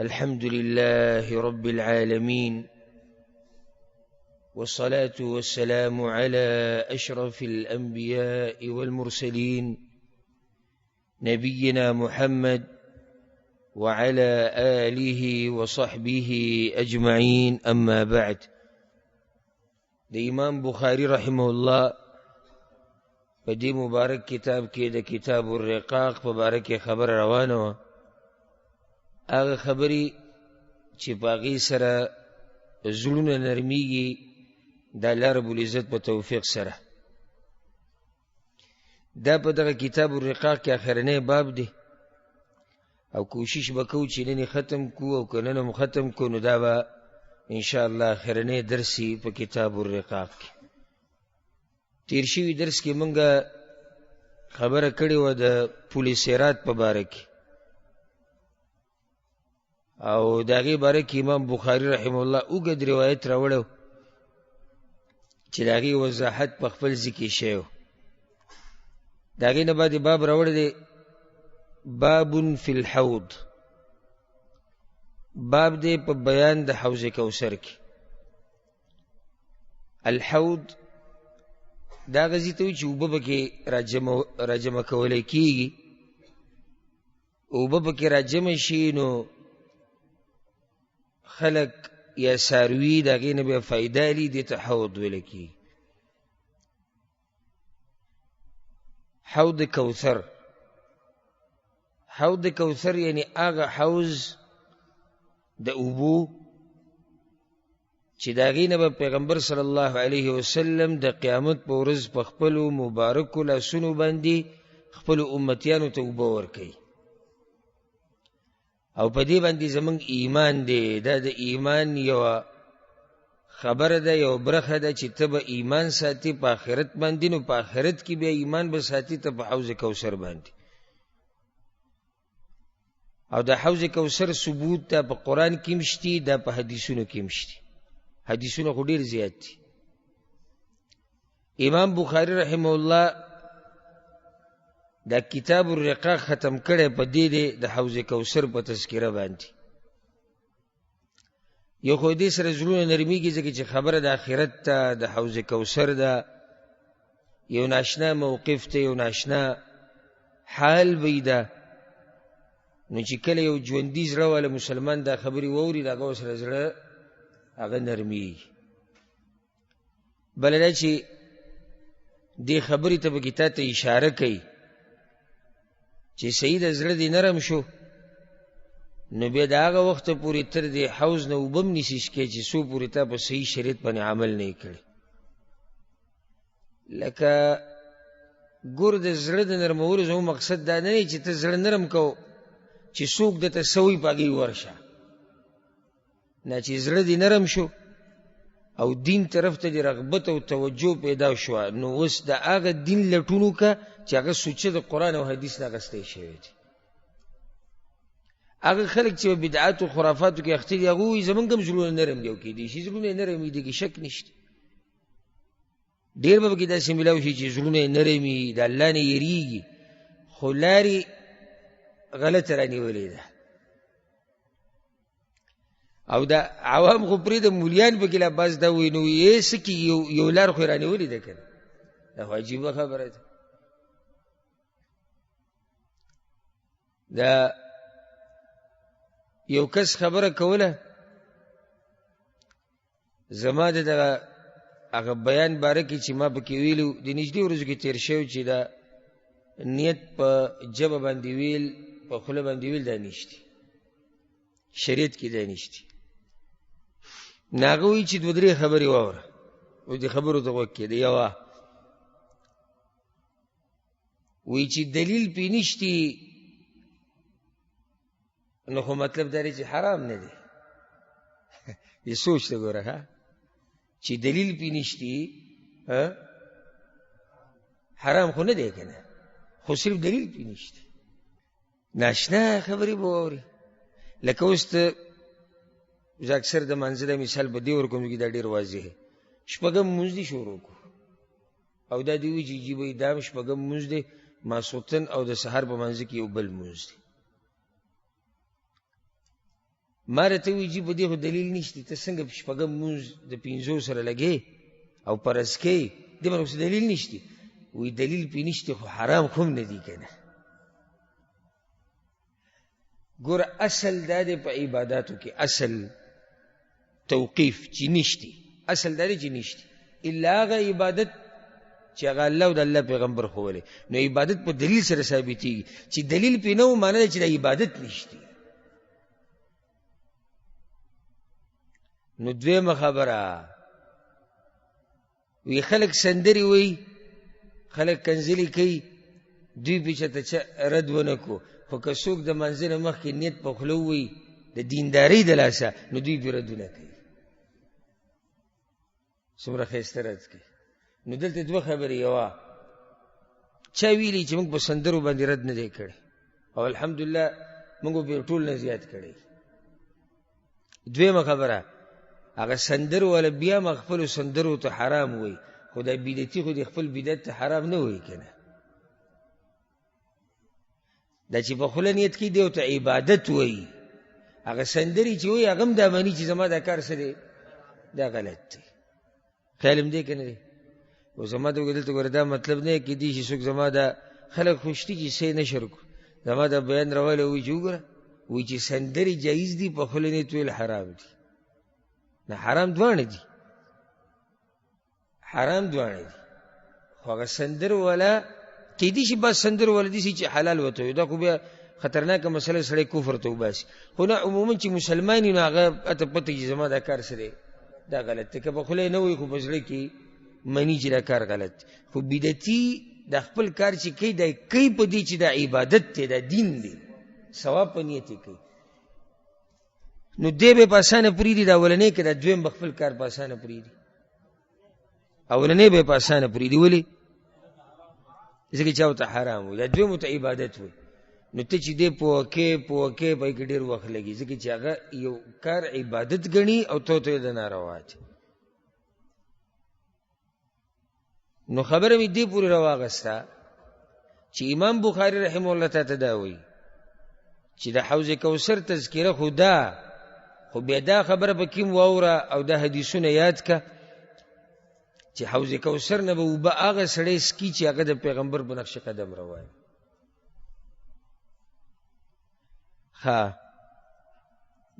الحمد لله رب العالمين، والصلاة والسلام على أشرف الأنبياء والمرسلين نبينا محمد وعلى آله وصحبه أجمعين. أما بعد، امام بخاري رحمه الله بدي مبارك كتاب كده كتاب الرقاق مبارك خبر روانه هغه خبري چې باغی سره زړونه نرمیږي د الله رب العزت په توفیق سره. دا په دغه کتاب الرقاق کې اخرنی باب دی او کوشش وکړو چې نن ختم کو او کنه نو ختم کو، نو دا به ان شاء الله اخرنی درسي په کتاب الرقاق کې. تیر شوی درس کې مونږه خبره کړې و د پولیسرات په باره کې، او داغي باره کې امام بخاری رحمه الله اوږد روایت راوړو چې داغي وضاحت په خپل ذکر شوی. داغي نه بعد باب راوړی دی باب فی الحوض، باب دی په بیان د حوض کوثر کې. الحوض دا غزي ته چې اوبه پکې راجمع کولی کېږي، اوبه پکې راجمع شي نو خلق یا ساروی دا غي نه به فائدہ لی دي ته حوض ولکی. حوض کوثر، حوض کوثر یعنی هغه حوض د اوبو چې دا غي نه به پیغمبر صلی الله علیه وسلم د قیامت په ورځ په خپل مبارک لاسونو باندې خپل امتیانو ته اوبه ورکوي. او په دې باندې زمونږ ایمان دی. دا د ایمان یو خبره ده، یو برخه ده چې ته به ایمان ساتي په آخرت باندې، نو په آخرت کې بیا ایمان به ساتي ته په حوض کوثر باندې. او د حوض کوثر ثبوت ته په قرآن کې مشتي، دا په حدیثونو کې مشتي. حدیثونه خو ډېر زیات دي. امام بخاری رحمه الله دا کتاب الرقاق ختم کړی په دې دی د حوض کوثر په تذکره باندې. یو خو دې سره زړونه نرمیږي ځکه چې خبره د آخرت ته د حوض کوثر ده، یو ناشنا موقف ته، یو ناشنا حال وي ده. نو چې کله یو ژوندي زړه والا مسلمان دا خبرې واوري، د هغه سره زړه هغه نرمیږي. بله دا چې دې خبرې ته پکې تا ته اشاره کوي چې صحیح د زړه دې نرم شو، نو بیا د هغه وخته پورې تر دې حوض نه اوبه هم نشي څښلی چې څو پورې تا په صحیح شریعت باندې عمل نه یې کړی. لکه ګور د زړه د نرمولو زموږ مقصد دا نه دی چې ته زړه نرم کو چې څوک درته څه وایي په هغې ورشه. نه، چې زړه دې نرم شو او دین طرف ته دې رغبت او توجه پیدا شوه، نو اوس د هغه دین لټون وکړه چې هغه سوچه د قرآن او حدیث نه اخیستی شوی دی. هغه خلک چې په بدعاتو خرافاتو کې اخته دي، هغه وایي زمونږ هم زړونه نرم دي، او کیدای شي زړونه یې نرم وي، دې کې شک نشته. ډېر به پکې داسې میلاو شي چې زړونه یې نرم وي، د الله نه یېرېږي، خو لارې غلطه رانیولې ده. او دا عوام خو پرېږده، مولیان پکې لا بعض دا وایي نو یې څه کېږي، یو لار خو یې رانیولې ده که نه. دا خو عجیبه خبره ده. دا یو کس خبره کوله زما د دغه هغه بیان باره کې چې ما پکې ویلو، د نږدې ورځو کې تېر شوی چې دا نیت په ژبه باندې ویل، په خوله باندې ویل، دا نشتی شریعت کې، دا نشتی. نو هغه وایي چې دوه درې خبرې واوره، او دې خبرو ته غوږ کېده. یوه وایي چې دلیل پې نشتی، نو خو مطلب دا دی چې حرام نه دی. دې سوچ ته ګوره ها، چې دلیل پې نشتی حرام خو نه دی که نه، خو صرف دلیل پې نشتی. ناشنا خبرې به واوري. لکه اوس ته زه اکثر د منځه د مثال په دې ورکوم چې دا ډېر واضح دی. شپږم مونځ دې شروع کړو او دا دې وایي چې جی دا شپږم مونځ دی، ماسخوتن او د سحر په منځ کې یو بل مونځ دی. ما راته وایي جي په دې خو دلیل نشته، ته څنګه په شپږم مونځ د پنځو سره لګې او فرض کوې، دې باندې خو دلیل نشته. وایي دلیل پې نشته خو حرام خو هم نه دي که نه. ګوره اصل دا دی په عباداتو کې، اصل توقیف چې نشته، اصل دا دی چې نشته الا هغه عبادت چې هغه الله او د الله پیغمبر ښوولی. نو عبادت په دلیل سره ثابتېږي، چې دلیل پې نه و معنی ده چې د عبادت نشته. نو دویمه خبره، وی خلک سندرې وی، خلک کنځلې کوي، دوی پې چېرته رد ونه کړو، خو که څوک د منځه نه مخکې نیت په خوله ووایي د دیندارۍ د لاسه، نو دوی پې ردونه کوي. څومره ښایسته رد کوي. نو دلته دوه خبرې، یوه چا ویلي چې موږ په سندرو باندې رد نه دی کړی، او الحمدلله موږ به ټول نه زیات کړی. دویمه خبره، هغه سندرو والا بیا ما خپلو سندرو ته حرام وایي، خو دا بدعتي خو د خپل بدعت ته حرام نه وایي که نه. دا چې په خوله نیت کوي دی ورته عبادت وایي، هغه سندرې چې وایي هغه هم دا مني چې زما دا کار څه دی، دا غلط دی. خیال هم دی که نه دی؟ او زما ته دلته ګوره دا مطلب نه کېدی چې څوک زما دا خلک خوشتي چې صحیح نشر کړو، زما دا بیان راوالی وایي چې وګوره وایي چې سندرې جایز دي، په خوله نیت ویل حرام دي. نه حرام دواړه دي، حرام دواړه دي. خو هغه سندر والا کېدی شي بس سندر والا دي چې حلال وته وي، دا خو بیا خطرناکه مسله سړی کفر ته وباسي. خو نه عموما چې مسلمان وي نو هغه اته پته چې زما دا کار څه دی، دا غلط دی. که په خوله نه وایي خو په زړه کې مني چې دا کار غلط دی. خو بدعتي د خپل کار چې کوي دا کوي په دې چې دا عبادت دی، دا دین دی، ثواب په نیت یې کوي. نو دی به په اسانه پرېږدي دا اولنی، که دا دویم به خپل کار په اسانه پرېږدي. اولنی به په اسانه پرېږدي. ولې؟ ځکه چې ورته حرام وي، دا دویم ورته عبادت وي. نو ته چې دی په وکې په کې ډېر وخت لګي، ځکه چې هغه یو کار عبادت ګڼي او ته د ناروا دی. نو خبره مې دې پورې راواغسته چې امام بخاري رحمه الله ته دا وایي چې د حوض کوثر تذکره خو دا، خو بیا دا خبره به کیم واوره او دا حدیثونه یاد که چې حوض کوثر نه به اوبه هغه سړی څکي چې هغه د پیغمبر په نقش قدم روان.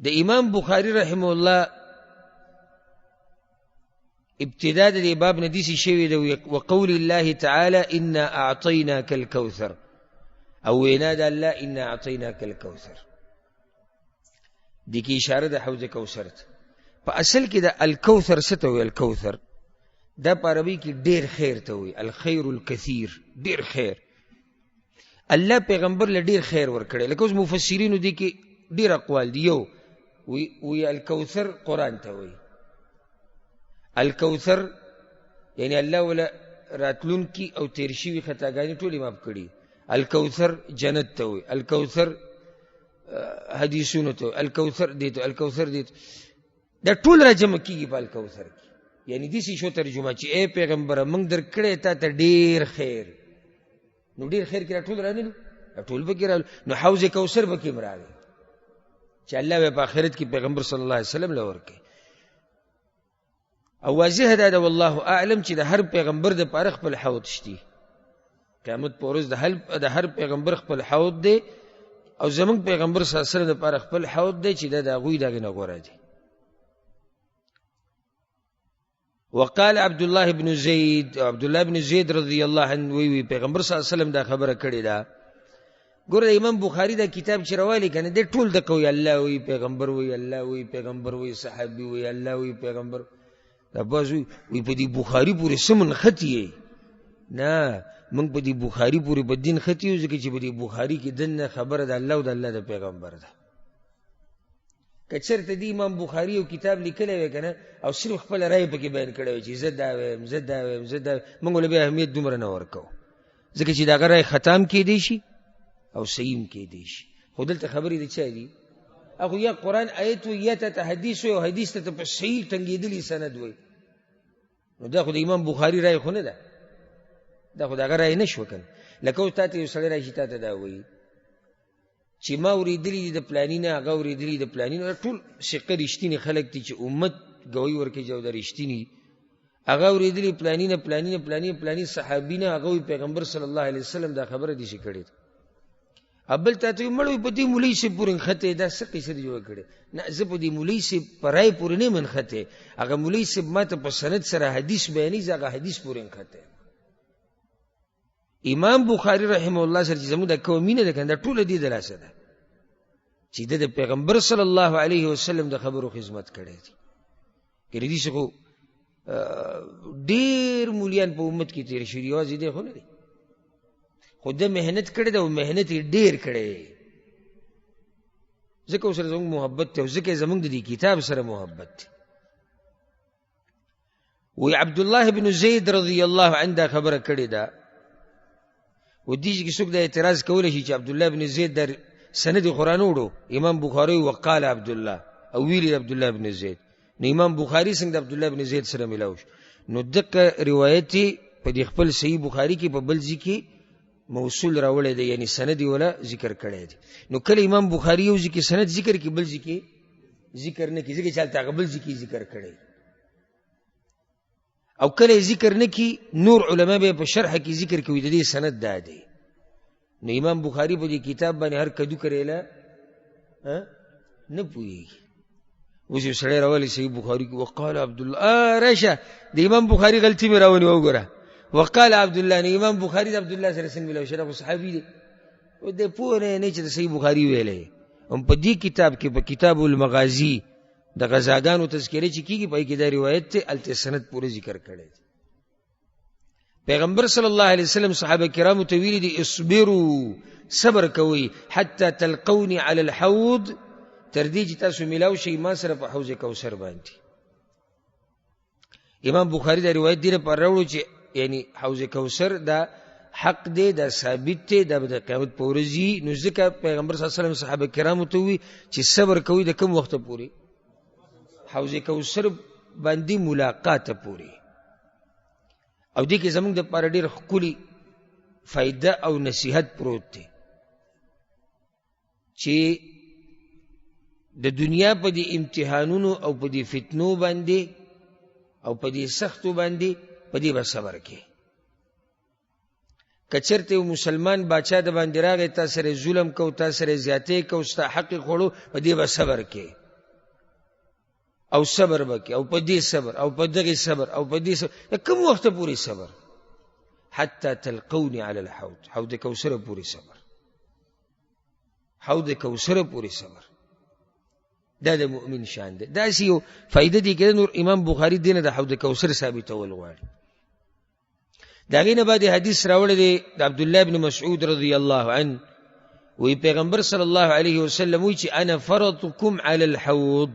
د امام بخاري رحمه الله ابتدا د دې باب نه داسې شوي ده، وقول الله تعالی انا اعطیناک الکوثر، او وینا د الله انا اعطیناک الکوثر، دې کې اشاره د حوض کوثر ته. په اصل کې د الکوثر څه ته وایي؟ الکوثر دا په عربي کې ډېر خیر ته وایي، الخیر الکثیر، ډېر خیر. الله پیغمبر له ډېر خیر ورکړی. لکه اوس مفسرینو دې کې ډېر اقوال دي. یو وی الکوثر قرآن ته وایي، الکوثر یعنی الله ولا راتلونکي او تیر شوي خطاګانې ټولې معاف کړي. الکوثر جنت ته وایي، الکوثر حدیثونو ته، الکوثر دیتو، الکوثر دیتو، دا ټول را جمع کیږي په الکوثر کې. یعنی داسې شو ترجمه چې اے پیغمبره موږ درکړی تا ته ډېر خیر. نو ډېر خیر کې را ټول رانلو، را ټول به کې رالو. نو حوض کوثر به کې هم راغی چې الله به په آخرت کې پیغمبر صلی الله علیه وسلم له ورکوي. او واضح دا ده والله اعلم چې د هر پیغمبر دپاره خپل حوض شته. قیامت په ورځ د هر پیغمبر خپل حوض دی، او زمونږ پیغمبر صلی الله علیه وسلم دپاره خپل حوض دی چې دا د هغوی د هغې نه غوره دی. وقال عبد الله بن زید، عبد الله بن زید رضی الله عنه وی پیغمبر صلی الله علیه وسلم دا خبره کړې ده. ګوره امام بخاری دا کتاب چې راوالی کنه دې ټول د کوي الله وی پیغمبر وی، الله وی پیغمبر وی، صحابي وی الله وی پیغمبر. دا باز وی په دې بخاری پورې سمن خطی نه، موږ په دې بخاری پورې په دین خطی یو، ځکه چې په دې بخاری کې دنه خبره د الله او د الله د پیغمبر ده. که چېرته دې امام بخاري یو کتاب لیکلی وی که نه، او صرف خپل رای پکې بیان کړی وی چې زه دا ویم زه دا ویم زه دا ویم، موږ له بیا اهمیت دومره نه ورکوو، ځکه چې د هغه رای خطا هم کیدی شي او صحیح هم کیدی شي. خو دلته خبرې د چا دي؟ هغه یا قرآن آیت وي یا ته حدیث وي، او حدیث ته په صحیح ټنګېدلي سند وي. نو دا خو د امام بخاري رای خو نه ده، دا خو د هغه رای نه شوه که نه. لکه اوس تا ته یو سړی راشي تا ته دا وایي چې ما اورېدلي دي د پلاني نه، هغه اورېدلي د پلاني نه، ټول ثقه رښتیني خلک دي چې امت ګوی ورکوي چې او د رښتیني هغه اورېدلي پلاني نه پلاني نه پلاني صحابي نه، هغه پیغمبر صلی الله علیه وسلم دا خبره دي چې کړې ده. ابل تا ته مړوي په دې مولوي صاحب پورې نښتې دا څه قیسه دې جوړه کړې؟ نه، زه په دې مولوي صاحب په رای پورې نه یم نښتې، هغه مولوي صاحب ما ته په سند سره حدیث بیانوي، زه هغه حدیث پورې نښتې. امام بخاري رحمه الله سره چې زموږ د کومه مینه ده که نه، دا ټوله دې د لاسه ده چې د پیغمبر صلی الله علیه وسلم د خبرو خدمت کړی دی. که دې څه خو ډېر مولیان په امت کې تېر شوي، یوازې دی خو نه دی، خو ده محنت کړی ده او محنت یې ډېر کړی دی، ځکه ورسره زموږ محبت دی او ځکه یې زموږ د دې کتاب سره محبت دی. وی عبدالله بن زید رضی الله عنه دا خبره کړې ده. و دې کې څوک دا اعتراض کولی شي چې عبدالله بن زید در سند قرآن وړو، امام بخاري وقال عبدالله او ویلی عبدالله بن زید، نو امام بخاري څنګه د عبدالله بن زید سره ملاو شو؟ نو دغه روایت په دې خپل صحیح بخاري کې په بل ځای کې موصول راوړی دی، یعنی سند یې ولا ذکر کړی دی. نو کله امام بخاري یو ځای کې سند ذکر کړي بل ځای کې ذکر نه کړي، ځکه چې هلته هغه بل ځای کې ذکر کړی، او کله ذکر نه کړي نور علما به په شرح کې ذکر کوي د دې سند دا دی. نو امام بخاري په دې کتاب باندې هر کدو کړیلا نه پوهېږي. اوس یو سړی راولي صحیح بخاري کې وقال عبدالله، راشه د امام بخاري غلطي مې راونی وګوره، وقال عبدالله، نو امام بخاري د عبدالله سره څنګه ملاو شي؟ دا خو صحابي دی، او دی پوه نه چې د صحیح بخاري ویلی. هم په دې کتاب کې په کتاب المغازي د غزاګانو تذکرې چې کېږي په کې دا روایت ته هلته سند پورې ذکر کړی دی. پیغمبر صلی الله علیه وسلم صحابه کرامو ته ویلي دي اصبروا، صبر کوئ، حتی تلقوني علی الحوض، تر دې چې تاسو ملاو شئ ما سره په حوض کوثر باندې. امام بخاري دا روایت دې لپاره راوړو چې یعنی حوض کوثر دا حق دی، دا ثابت دی، دا به د قیامت په ورځ وي. نو ځکه پیغمبر صلی الله علیه وسلم صحابه کرامو ته ووایي چې صبر کوئ د کوم وخته پورې؟ حوض کوثر باندې ملاقات پورې. او دې کې زموږ دپاره ډېر ښکلي فایده او نصیحت پروت دی چې د دنیا په دې امتحانونو او په دې فتنو باندې او په دې سختو باندې په دې به صبر کې. که چېرته یو مسلمان باچا د باندې راغی تا سره ظلم کو، تا سره زیاتې کو، ستا حق یې خوړو، په دې به صبر کې او صبر به کې او په دې صبر او په دغې صبر او په دې صبر. کوم وخته پورې صبر؟ حتی تلقوني علی الحوض، حوض کوثر پورې صبر، حوض کوثر پورې صبر. دا د مؤمن شان دی. داسې یو فایده دی که نور امام بخاري دې نه د حوض کوثر ثابتول غواړي. د هغې نه بعد حدیث راوړی دی د عبدالله بن مسعود رضی الله عنه، وی پیغمبر صلی الله علیه وسلم وی چې انا فرطکم علی الحوض،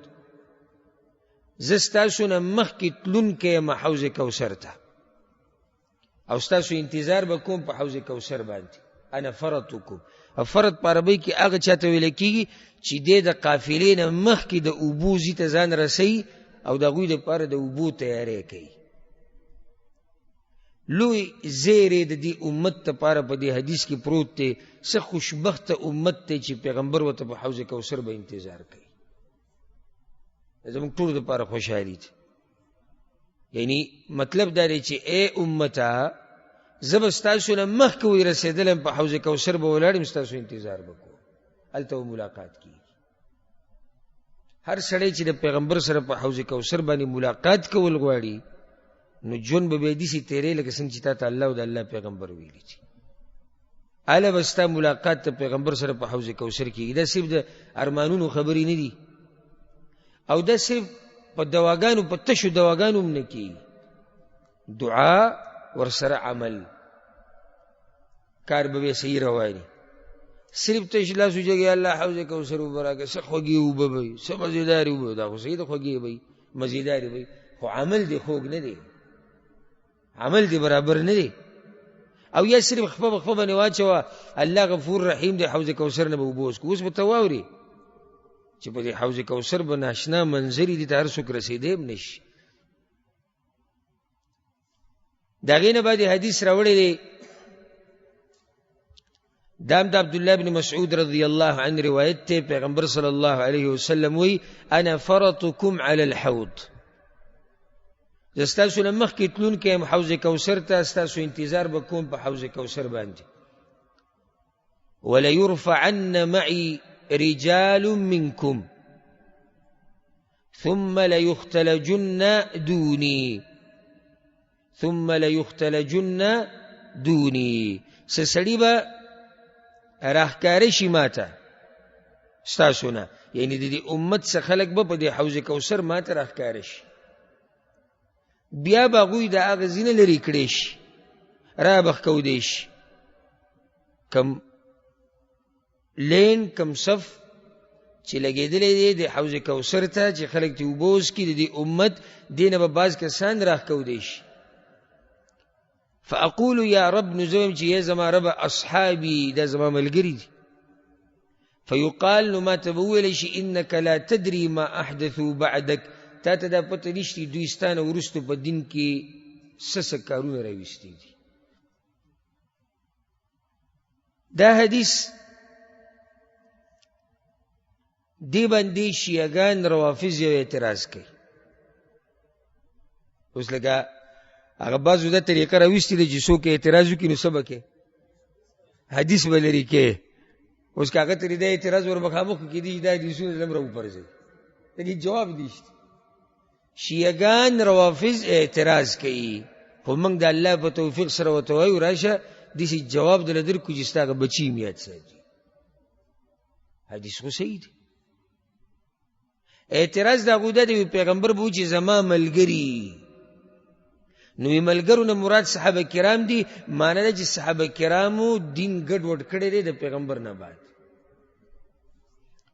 زه ستاسو نه مخکې تلونکی یم حوض کوثر ته، او ستاسو انتظار به کوم په حوض کوثر باندې. انا فرطکم، او فرط په عربۍ کې هغه چاته ویل کېږي چې دی د قافلې نه مخکې د اوبو ځي ته ځان رسوي او د هغوی دپاره د اوبو تیاری کوي. لوی زیری د دې امت دپاره په دې حدیث کې پروت دی. څه خوشبخته امت دی چې پیغمبر ورته په حوض کوثر به انتظار کوي. زموږ ټولو دپاره خوشحالي ده. یعنی مطلب دا دی چې ای امته، زه به ستاسو نه مخکې ورسېدلم په حوض کوثر به ولاړ یم، ستاسو انتظار به کوم، هلته به ملاقات کېږي. هر سړی چې د پیغمبر سره په حوض کوثر باندې ملاقات کول غواړي نو ژوند به بیا داسې تېری لکه څنګه چې تا ته الله او د الله پیغمبر ویلي دي. هله به ستا ملاقات د پیغمبر سره په حوض کوثر کېږي. دا صرف د ارمانونو خبرې نه دي، او دا صرف په دواګانو په تشو دواګانو هم نه کېږي. دعا ورسره عمل، کار به بیا صحیح رواني. صرف تش لاس وجهږي الله حوض کوثر اوبه راکړه، څه خوږې اوبه به وي، څه مزېدارې اوبه، دا خو صحیح ده، خوږې به وي، مزېدارې به وي، خو عمل دې خوږ نه دی، عمل دې برابر نه دی. او یا صرف خپه بخپه باندې واچوه الله غفور رحیم دی، حوض کوثر نه به اوبه وڅښو. اوس به ته واورې چې په دې حوض کوثر به ناشنا منظرې دي ته هر څوک رسېدی هم نه شي. د هغې نه بعد حدیث راوړی دی دام دا عبداللہ بن مسعود رضی اللہ عنہ روایت تے پیغمبر صلی اللہ علیہ وسلم وی انا فرطکم علی الحوض، استاسو نمخ کی تلون کیم حوض کوثر تا، استاسو انتظار بکون پا حوض کوثر باندی. وَلَيُرْفَعَنَّ مَعِي رِجَالٌ مِّنْكُمْ ثُمَّ لَيُخْتَلَجُنَّ دُونِي ثُمَّ لَيُخْتَلَجُنَّ دُونِي، سسڑی با راہکارشی ماتا استاسونا، یعنی دی امت سے خلق با پا دی حوض کوثر ماتا راہکارشی، بیا باغوی دا آغازین لری کڑیش را بخکو دیش، کم لین کم صف چی لگی دلی دی حوض کوثر تا چی خلق تی اوبوز کی دی امت دین با باز کسان راہ کو دیش. فاقول یا رب نزویم چی یا زما رب اصحابی دا زما ملگری دی، فیقال نما تبویلش انک لا تدری ما احدثو بعدک، تا تا دا پتہ نشتی دوستان ورستو پا دن کی سسک کارون رویستی دی. دا حدیث دی بندی شیعگان روافظ یو اعتراض کئی، اس لگا اگر بازو دا طریقہ رویستی دی جسو کے اعتراضو کی نصبہ کے حدیث بلری کے، اس کا اگر تری دا اعتراض ورمخامخ کی دی دا حدیثون ازلم رو پر زی، لیکن جواب دیشتی. شیعگان روافظ اعتراض کئی، خو منگ دا اللہ پا توفیق سر و توائیو راشا دیسی جواب دل در کو جستا اگر بچی میاد ساجی، حدیث خو صحیح دی. اعتراض دا غودا دی پیغمبر بوچی زمان ملگری، نوی ملگرون مراد صحابہ کرام دی، مانا دا جی صحابہ کرامو دین گڑ وڑ کڑے دے دا پیغمبر نباد،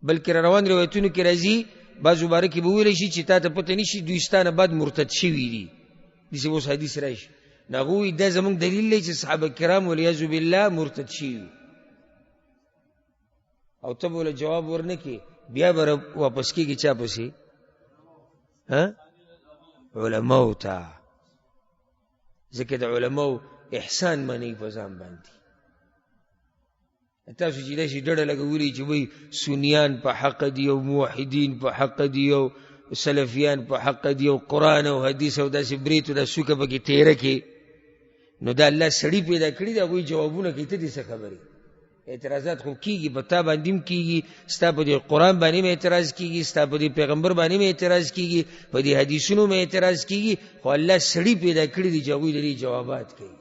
بلکہ روان روایتونو کی رازی بعضو بارکی بویلشی چی تا تا پتہ نیشی دوستان بعد مرتد شوی دی، دیسی بوس حدیث رائش ناغوی دا زمان دلیل لی چی صحابہ کرام ولیعظو باللہ مرتد شوی، او تب بولا جواب ورنکی بیا بر واپس کی گی چا پسی علماء تا، ذکر دا علماء احسان مانی پزام باندی. تاسو چې داسې ډډه لګولي چې وایي سنیان په حق دي او موحدین په حق دي او سلفیان په حق دي او قرآن او حدیث او داسې بریت او دا سوکه پکې تیره کې، نو دا الله سړي پیدا کړي دا هغوی جوابونه کوي، ته دې څه خبرې؟ اعتراضات خو کیږي، په تا باندې هم کیږي، ستا په دې قرآن باندې هم اعتراض کیږي، ستا په دې پیغمبر باندې هم اعتراض کیږي، په دې حدیثونو هم اعتراض کیږي، خو الله سړي پیدا کړي دي چې هغوی د دې جوابات کوي.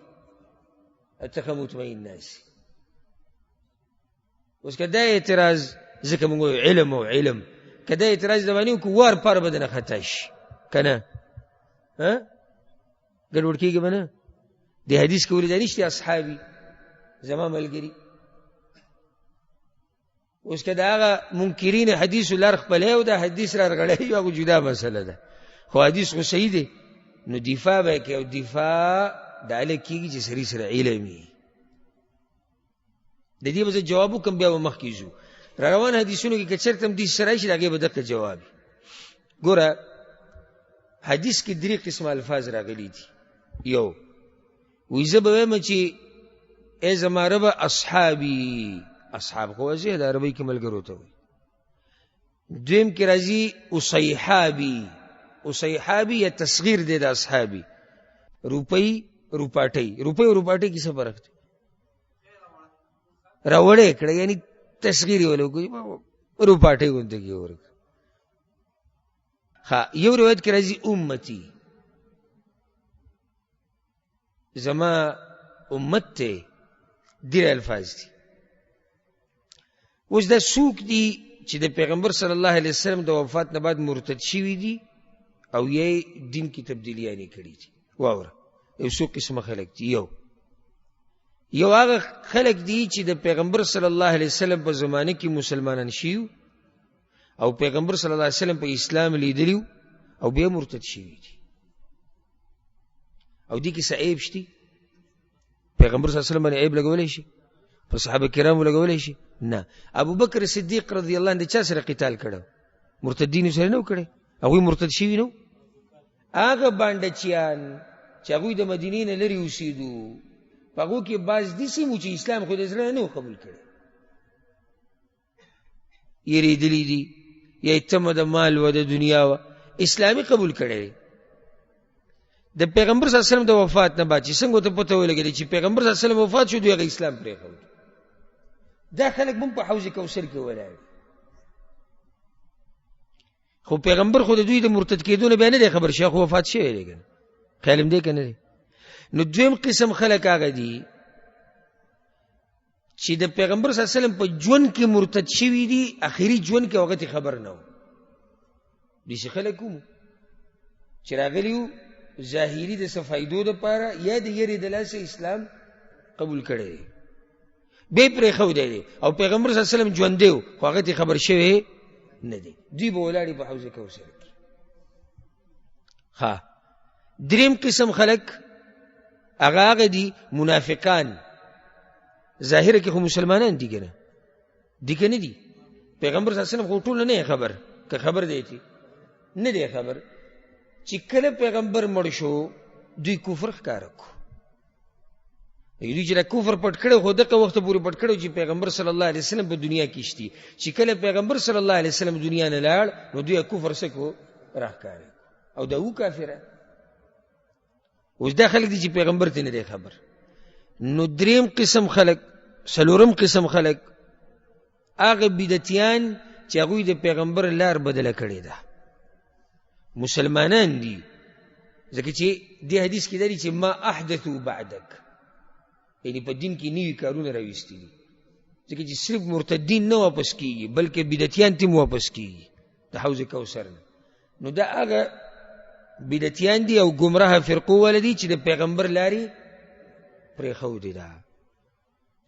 اتخه مطمئن ناسی. اس کا دا اعتراض ذکر منگو علم و علم که دا اعتراض دوانیو که وار پار بدن خطاش کنا گلوڑ کی گا بنا دی حدیث که ولیدانیش دی اصحابی زمان ملگری، اس کا دا آغا منکرین حدیث لارخ پلے و دا حدیث را رگڑے یو آگو جدا مسئلہ دا، خو حدیث خو صحیح دے، نو دفاع بے کہ دفاع دا علیہ کی گی جس سری سر علمی د دې به جوابو کم بیا مخ کیږو. روان حدیثونو کې کچرتم دې سره شي راګي به دغه جواب ګوره. حدیث کې درې قسم الفاظ راغلي دي، یو وی زه به وایم چې ای زما رب اصحابي، اصحاب خو زه د عربی کې ملګرو ته وي. دویم کې راځي اصحابي، اصحابي یا تصغیر دی د اصحابي، روپی روپاټي، روپی او روپاټي کې څه فرق دی؟ راوڑے کڑے یعنی تصغیری والو کوئی روپاٹے گنتے کی ورک. ہاں یو روایت کی رازی امتی، زما امت تے دیر الفاظ دی. اس دا سوک دی چی دا پیغمبر صلی اللہ علیہ وسلم دا وفات نباد مرتد شوی دی او یہ دین کی تبدیلیانی کری دی. واورا یو سوک قسم خلق دی، یو آغا خلق دی چی دا پیغمبر صلی اللہ علیہ وسلم پا زمانے کی مسلمانان شیو او پیغمبر صلی اللہ علیہ وسلم پا اسلام لیدلیو او بیا مرتد شیوی دی، او دی کسا عیب شتی؟ پیغمبر صلی اللہ علیہ وسلم بانی عیب لگولے شی؟ پا صحابہ کرامو لگولے شی؟ نا. ابو بکر صدیق رضی اللہ عنہ چا سر قتال کرو؟ مرتدینو سر نو کرے؟ اگوی مرتد شیوی نو؟ آغا بانڈا چیان چا اگوی دا مدینین لری اسیدو په هغو کې بعض داسې وو چې اسلام خو د زړه نه قبول کړی، یېرېدلي دي یا تمه د مال و د دنیا و، اسلامي قبول کړی. د پیغمبر صلی الله علیه وسلم د وفات نه بعد چې څنګه ورته پته ولګېده چې پیغمبر صلی الله علیه وسلم وفات شو، دوی هغه اسلام پرېښود. دا خلک هم په حوض کوثر کې ولاړ، خو پیغمبر خو د دوی د مرتد کېدو نه بیا نه دی خبر، شیخ وفات شوی دی کنه، خیال هم دی که نه دی. نو دویم قسم خلک هغه دي چې د پیغمبر صلی الله علیه وسلم په ژوند کې مرتد شوي دي، اخري ژوند کې هغه ته خبر نه و. داسې خلک وو چې راغلي وو ظاهري د څه فایدو دپاره یا د یېرې د لاسه اسلام قبول کړی دی، بیا یې پرېښودی دی او پیغمبر صلی الله علیه وسلم ژوندی و خو هغه ته خبر شوی نه دی، دوی به ولاړې په حوض کوثر کې. ها دریم قسم خلک هغه دي منافقان، ظاهره کې خو مسلمانان دي کنه، دي کنه دي. پیغمبر صلی الله علیه وسلم خو ټول نه خبر، که خبر دی چې نه دی خبر، چې کله پیغمبر مړ شو دوی کفر ښکاره کو، دوی چې کفر پټ کړی خو دغه وخت پورې پټ کړی چې پیغمبر صلی الله علیه وسلم په دنیا کې شتي. چې کله پیغمبر صلی الله علیه وسلم دنیا نه لاړ نو دوی کفر سکو راښکاره او دا و کافره. اوس دا خلک دي چې پیغمبر ته نه دی خبر. نو دریم قسم خلک، څلورم قسم خلک هغه بدعتیان چې هغوی د پیغمبر لار بدله کړې ده، مسلمانان دي، ځکه چې دې حدیث کې دی چې ما احدثو بعدک، یعنی په دین کې نوي کارونه راویستي دي، ځکه چې صرف مرتدین نه واپس کیږي بلکې بدعتیان تیم واپس کیږي د حوض کوثر نه. نو دا هغه بدعتیان دي او ګمراه فرقو ولدي چې د پیغمبر لارې پرېښودې ده.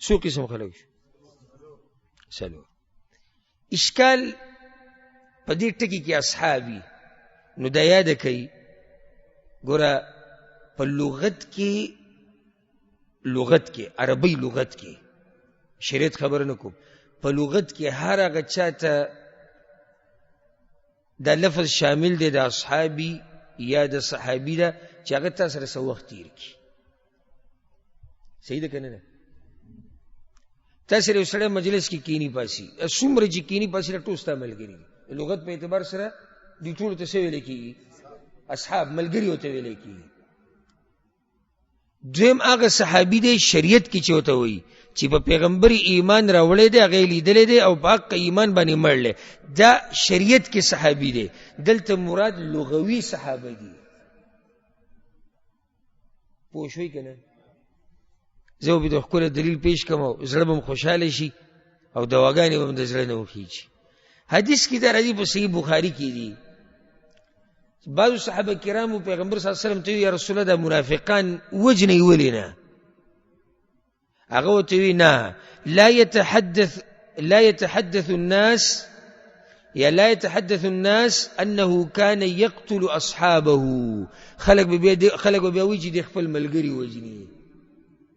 څو قسم خلک شو؟ څلور. اشکال په دې ټکي کې اصحابي، نو دا یاده کوي ګوره په لغت کې عربی لغت کې شریعت خبر نه کوم، په لغت کې هر هغه چاته دا لفظ شامل دی د اصحابي یا د صحابي ده چې هغه تا سره څه وخت تیر کړي. صحیح ده که نه؟ تا سره یو سړی مجلس کې کینی پاسي، څومره چې کینی پاسي دا ټول ستا ملګري دي. لغت په اعتبار سره دوی ټولو ته څه ویلی کېږي؟ اصحاب، ملګري ورته ویلی کېږي. دویم هغه صحابي دی شریعت کې چې ورته وایي چې په پیغمبر ایمان راوړی دی، هغه یې لیدلی دی او په حق ایمان باندې مړلی، دا شریعت کې صحابي دی. دلته مراد لغوي صحابه دي. پوه شوئ که نه؟ زه به د ښکلی دلیل پیش کړم او زړه به م خوشحاله شي او دواګانې به م د زړه نه وخیږي. حدیث کې دا راځي په صحیح بخاري کې دي، بعضو صحابه کرامو پیغمبر صلی الله علیه وسلم ته وی یا رسول الله دا منافقان وجنئ ولې نه؟ هغه ورته وی نه، لا يتحدث الناس یا لا يتحدث الناس انه كان يقتل اصحابه. خلق به بیا وی چې د خپل ملګري وجني.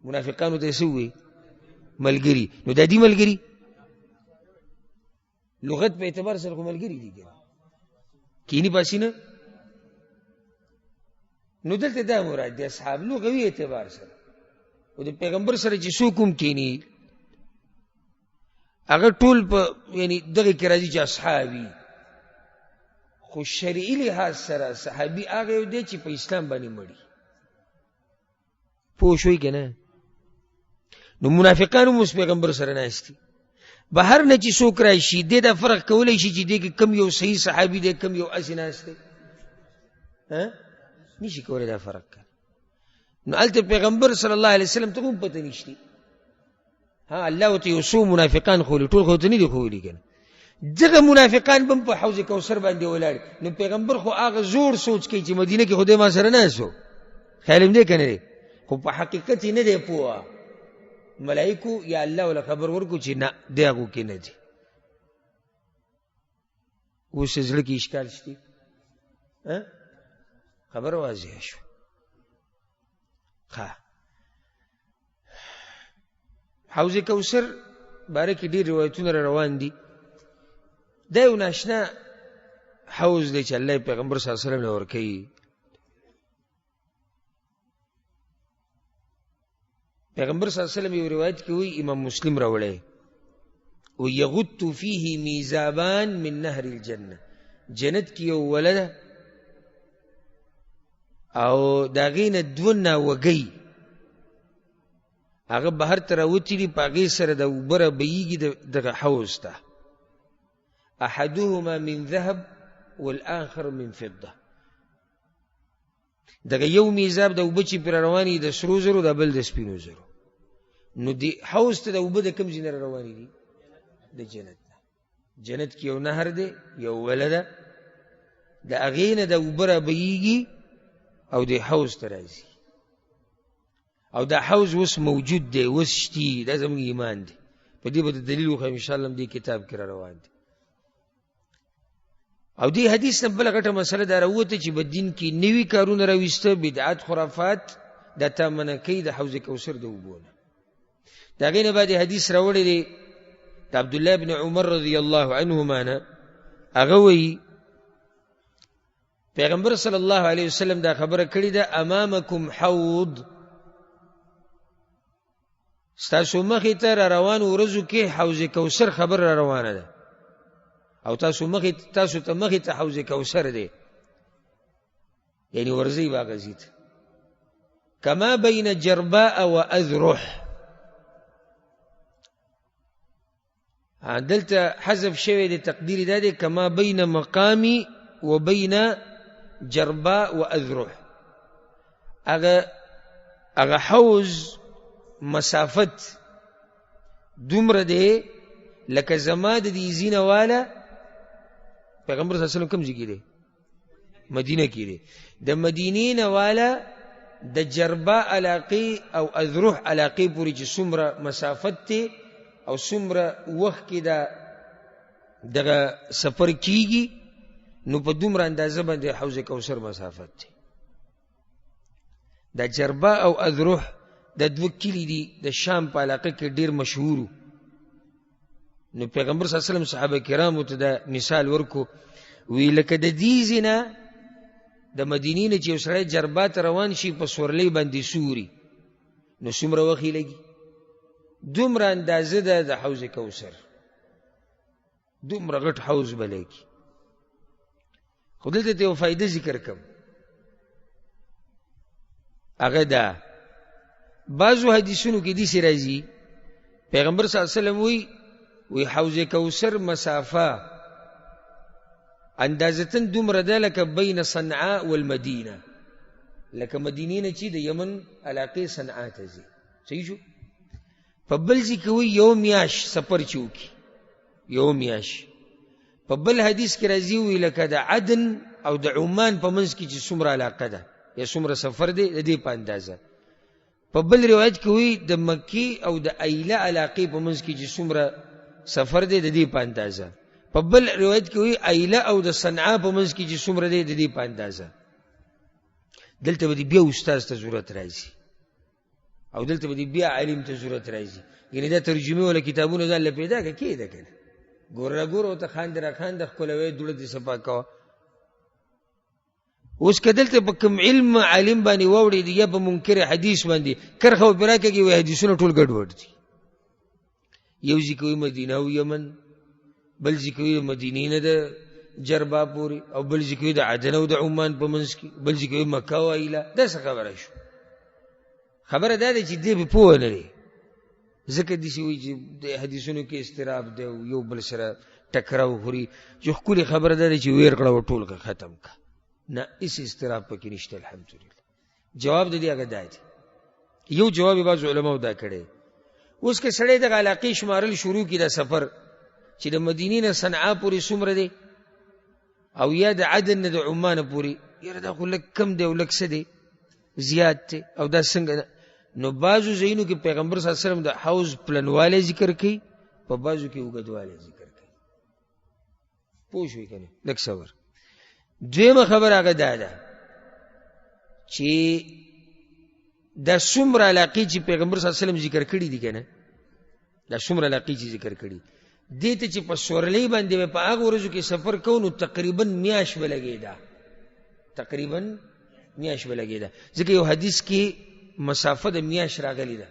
منافقانو ته څه وی؟ ملګري. نو دا دي ملګري لغت په اعتبار سره خو ملګري دي کینی پاسي نه. نو دلته دا مراد دي اصحاب لغوي اعتبار سره، او د پیغمبر سره چې څوک هم کینی هغه ټول په یعنی دغه کې راځي چې اصحابي. خو شرعي لحاظ سره صحابي هغه یو دی چې په اسلام باندې مړي. پوه شوئ که نه؟ نو منافقان هم اوس پیغمبر سره ناست دي، بهر نه چې څوک راشي دې دا فرق کولی شي چې دې کې کم یو صحیح صحابي دی کم یو اسې ناست دی؟ نشي کولی دا فرق کړي. نو هلته پیغمبر صلی الله علیه وسلم ته هم پته نشته. الله ورته یو څو منافقان ښولي، ټول خو ورته نه دي ښولي که نه. دغه منافقان به هم په حوض کوثر باندې ولاړ. نو پیغمبر خو هغه زوړ سوچ کوي چې مدینه کې خو دی ما سره ناست و، خیال هم دی که نه دی؟ خو په حقیقت یې نه دی پوه. ملائکو یا الله ولا خبر ورکو چې نه دی هغو کې نه دی. اوس زړه کې اشکال شته؟ خبر واضح شو. حوض کوثر باره کې ډېر روایتونه روان دي. دا یو ناشنا حوض دی چې الله پیغمبر صلی الله علیه وسلم له ورکوي. پیغمبر صلی الله علیه وسلم یو روایت کې وی امام مسلم راوړی و یغت فیه میزابان من نهر الجنه، جنت کې یو ولده او دا غینه دونه وګي هغه بهر ته راوتي دي، په هغې سره د اوبه بهیږي دغه حوض ته، احدهما من ذهب والآخر من فضه. دغه یو میزاب د اوبه چې پرې روانې د سرو زرو، د بل د سپینو زرو. نو د حوض ته د اوبه د کوم ځای نه روانې دي؟ د جنت نه. جنت کې یو نهر دی، یو وله ده، د هغې نه د اوبه رابهیږي او د حوض ته راځي، او دا حوض اوس موجود دی، اوس شتي. دا زموږ ایمان دی، په دې به د دلیل وښیم انشاءالله دې کتاب کې را روان دی. او دې حدیث نه بله غټه مسله دا راووته چې په دین کې نوي کارونه راویسته، بدعت، خرافات، دا تا منع کوي د حوض کوثر د اوبو نه. د هغې نه بعد حدیث راوړی دی د عبدالله بن عمر رضی الله عنهما نه. هغه وایي پیغمبر صلی الله علیه وسلم دا خبره کړې ده، امامکم حوض، ستاسو مخې ته را روانو ورځو کې حوض کوثر خبر را روانه ده، او تاسو ته مخې ته حوض کوثر دی، یعنی ورځئ باغزي ته. کما بین جرباء و اذرح، دلته حذف شوی دی، تقدیر دا دی کما بین مقامی و بین جرباء و اذرح. اغه حوض مسافت دومره دی لکه زما د دې زینه والا پیغمبر صلی الله علیه وسلم کوم ځای کې دی؟ مدینه کې دی. د مدینې نه والا د جرباء علاقې او اذرح علاقې پورې چې څومره مسافت دی او څومره وخت کې دغه سفر کیږي، نو په دومره اندازه باندې حوض کوثر مسافت دی. دا جرباء او اذرح د دوه کلی دي، د شام په علاقه کې ډیر مشهورو. نو پیغمبر صلی الله علیه وسلم صحابه کرامو ته دا مثال ورکو، وی لکه د دې ځای نه د مدینې نه چې یو سړی جربا ته روان شي په سورلۍ باندې سوري، نو څومره وخت یې لګي؟ دومره اندازه ده د حوض کوثر، دومره غټ حوض به لګي. خو دلته ته یو فایده ذکر کم، هغه دا بعضو حدیثونو کې داسې راځي پیغمبر صلی الله علیه وسلم وی حوض کوثر مسافه اندازتن دومره ده لکه بین صنعاء والمدینه، لکه مدینې نه چې د یمن علاقې صنعاء ته ځي. صحیح شو؟ په بل ځای کې وی یو میاشت سفر چې وکړي، یو میاشت. په بل حدیث کې راځي وی لکه د عدن او د عمان په منځ کې چې څومره علاقه ده یا څومره سفر دی، د دې په اندازه. په بل روایت کې وی د مکی او د ایله علاقې په منځ کې چې څومره سفر دی، د دې په اندازه. په بل روایت کې وی ایله او د صنعاء په منځ کې چې څومره دی، د دې په اندازه. دلته به بیا استاد ته ضرورت راځي، او دلته به بیا علم ته ضرورت راځي. یعنی دا ترجمه ولا کتابونه ځان پیدا کړه کنه، ګور ته خاند را خاند خپلوي دوړه دې صفا کا. اوس کدلته په کوم علم عالم باندې ووري دی یا په منکر حدیث باندې کرخه براکه کې وي حدیثونه ټول ګډ وډ دي. یو ځکه مدینه او یمن، بل ځکه مدینې نه د جربا پوری، او بل ځکه د عدن او د عمان په منځ کې، بل ځکه مکه او ایله. دا څه خبره شو؟ خبره دا ده چې دې به پوه نه لري، ځکه داسې وایي چې د حدیثونو کې اضطراب دی او یو بل سره ټکراو خوري. چې ښکلې خبره دا ده چې ویر کړه او ټول ختم کړه، نه هېڅ اضطراب پکې نشته. الحمدلله جواب د دې هغه دا دی. یو جواب یې بعضو علماو دا کړی، اوس که سړی دغه علاقې شمارل شروع کړي د سفر چې د مدینې نه صنعا پورې څومره دی او یا د عدن نه د عمان پورې، یاره دا خو لږ کم دی او لږ څه دی زیات دی او دا څنګه. نو بعضو ځایونو کې پیغمبر صلی الله علیه وسلم د حوض پلنوالی ذکر کوي، په بعضو کې اوږدوالی ذکر کوي. پوه شوئ که نه؟ لږ صبر. دویمه خبر هغه دا ده چې دا څومره علاقې چې پیغمبر صلی الله علیه وسلم ذکر کړي دي که نه، دا څومره علاقې چې ذکر کړي دې ته چې په سورلۍ باندې به په هغه ورځو کې سفر کوو، نو تقریبا میاشت به لګېده، تقریبا میاشت به لګېده. ځکه یو حدیث کې مسافه د میاشت راغلی ده،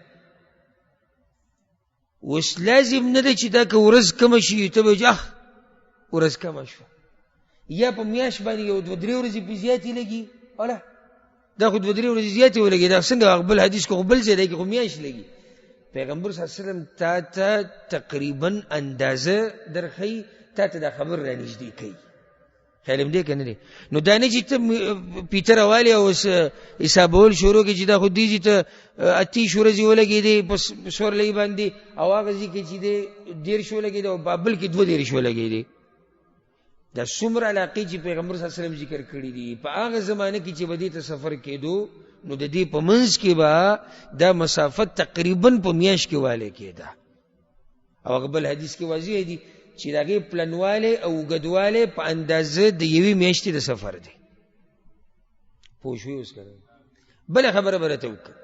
اوس لازم نه ده چې دا که ورځ کمه شي ته به اخ ورځ کمه شوه، یا په میاشت باندې یو 2-3 ورځې په زیاتې لګي، اله دا خو 2-3 ورځې زیاتې ولګي، دا څنګه بل حدیث کو بل ځای دی کې خو میاشت لګي. پیغمبر صلی الله علیه وسلم تا ته تقریبا اندازه درخی، تا ته دا خبر را نږدې کوي. خیال هم دی که نه دی؟ نو دا نه چې ته پیتره والی او حسابول شروع کړي چې دا خو دې چې ته 30 ورځې ولګېدې په سورلۍ باندې، او هغه ځای کې چې دی 13 ولګېدې او بابل کې 32 ولګېدې. دا څومره علاقې چې پیغمبر صلی الله علیه وسلم ذکر کړي دي په هغه زمانه کې چې به دې ته سفر کېدو، نو د دې په منځ کې به دا مسافت تقریبا په میاشت کې والی کېده. او هغه بل حدیث کې واضح دی چې د هغې پلنوالی او اوږدوالی په اندازه د یوې میاشتې د سفر دی. پوه شوې اوس که بله خبره به راته وکړه.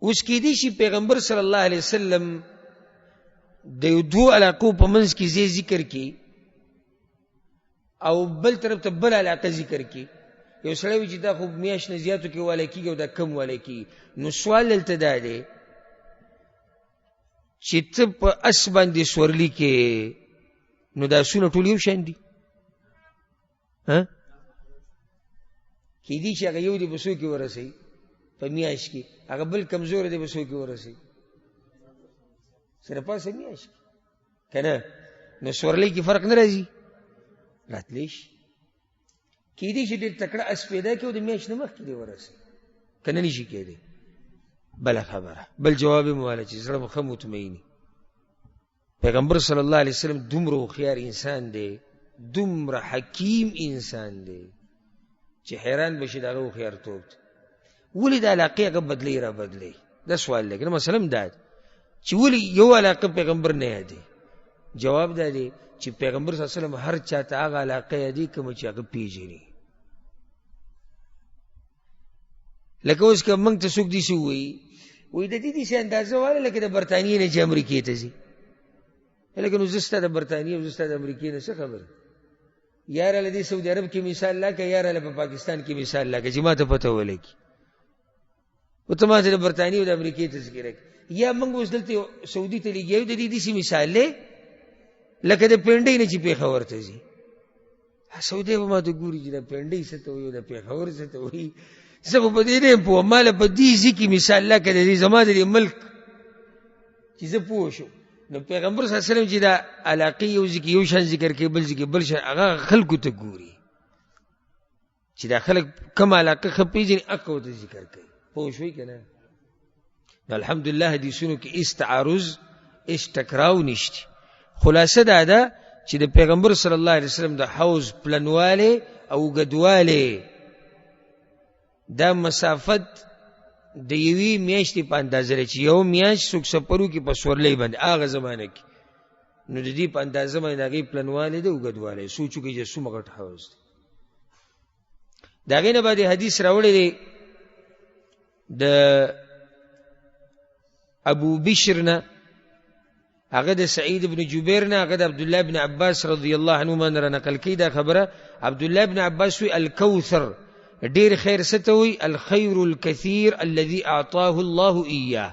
اوس کېدی شي پیغمبر صلی الله علیه وسلم د یو 2 علاقو په منځ کې ځای ذکر کړي او بل طرف ته بل علاقه ذکر کړي. یو سړی وي چې دا خو میاشت نه زیاتو کې والی کېږي او دا کم والی کېږي. نو سوال دلته دا دی چې ته په اس باندې سورلي کې، نو دا آسونه ټول یو شان دي؟ کېدی چې هغه یو دی په څو کې ورسوي په میاشت کې، هغه بل کمزور دی په څو کې ورسوي سره پاسه میاشت کې که نه؟ نو سورلۍ کې فرق نه راځي؟ راتلی شي. کېدی چې ډېر تکړه اس پیدا کړي او د میاشت نه مخکې دی ورسوي، که نه نشي کېدی؟ بله خبره، بل جواب یې مواله چې زړه مو ښه مطمئني. پیغمبر صلی الله علیه وسلم دومره هوښیار انسان دی، دومره حکیم انسان دی چې حیران بشي د هغه هوښیارتوب ته. ولې د علاقې هغه بدلوي را بدلوي؟ دا سوال دی که نه؟ مثلا دا چې ولې یو علاقه پیغمبر نه یادوي؟ جواب دا دی چې پیغمبر صلی الله علیه وسلم هر چا ته هغه علاقه یادوي کومه چې هغه پیژني. لکه اوس که موږ ته څوک داسې وایي د دې داسې اندازه واله لکه د برطانیې نه چې امریکې ته ځي، لکه نو زه ستا د برطانیې او زه ستا د امریکې نه څه خبره؟ یاره له دې سعودي عرب کې مثال لا که، یاره له په پاکستان کې مثال لا که چې ما ته پته ولګي، او ته ما ته د برطانیې او د امریکې تذکره کړي. یا موږ اوس دلته سعودي ته لګیو د دې داسې مثال دی لکه د پنډۍ نه چې پېښور ته ځي. سعودي به ما ته ګوري چې د پنډۍ څه ته وایي او د پېښور څه ته وایي. زه خو په دې نه یم پوه، ما له په دې ځای کې مثال لا که د دې زما د دې ملک چې زه پوه شم. نو پیغمبر صلی الله علیه وسلم چې دا علاقې یو ځای کې یو شان ذکر کوي، بل ځای کې بل شان، هغه خلکو ته ګوري چې دا خلک کوم علاقه ښه پېژني هغه ورته ذکر کوي. پوه شوئ که نه؟ نو الحمدلله حدیثونو کې هېڅ تعارض هېڅ ټکراو نشته. خلاصه دا ده چې د پیغمبر صلی الله علیه وسلم د حوض پلنوالی او اوږدوالی دا مسافت د یوې میاشتې په اندازه دی چې یو میاشت څوک سفر وکړي په سورلۍ باندې هغه زمانه کې، نو د دې په اندازه باندې د هغې پلنوالی دی اوږدوالی. سوچ وکړئ چې څومره غټ حوض دی. د هغې نه بعد حدیث راوړی دی د ابو بشر نه، هغه د سعید بن جبیر نه، هغه د عبدالله بن عباس رضی الله عنهما نه را نقل کوي دا خبره. عبدالله بن عباس وی الکوثر ډیر خیر څه ته وایي؟ الخیر الکثیر الذي اعطاه الله ایاه.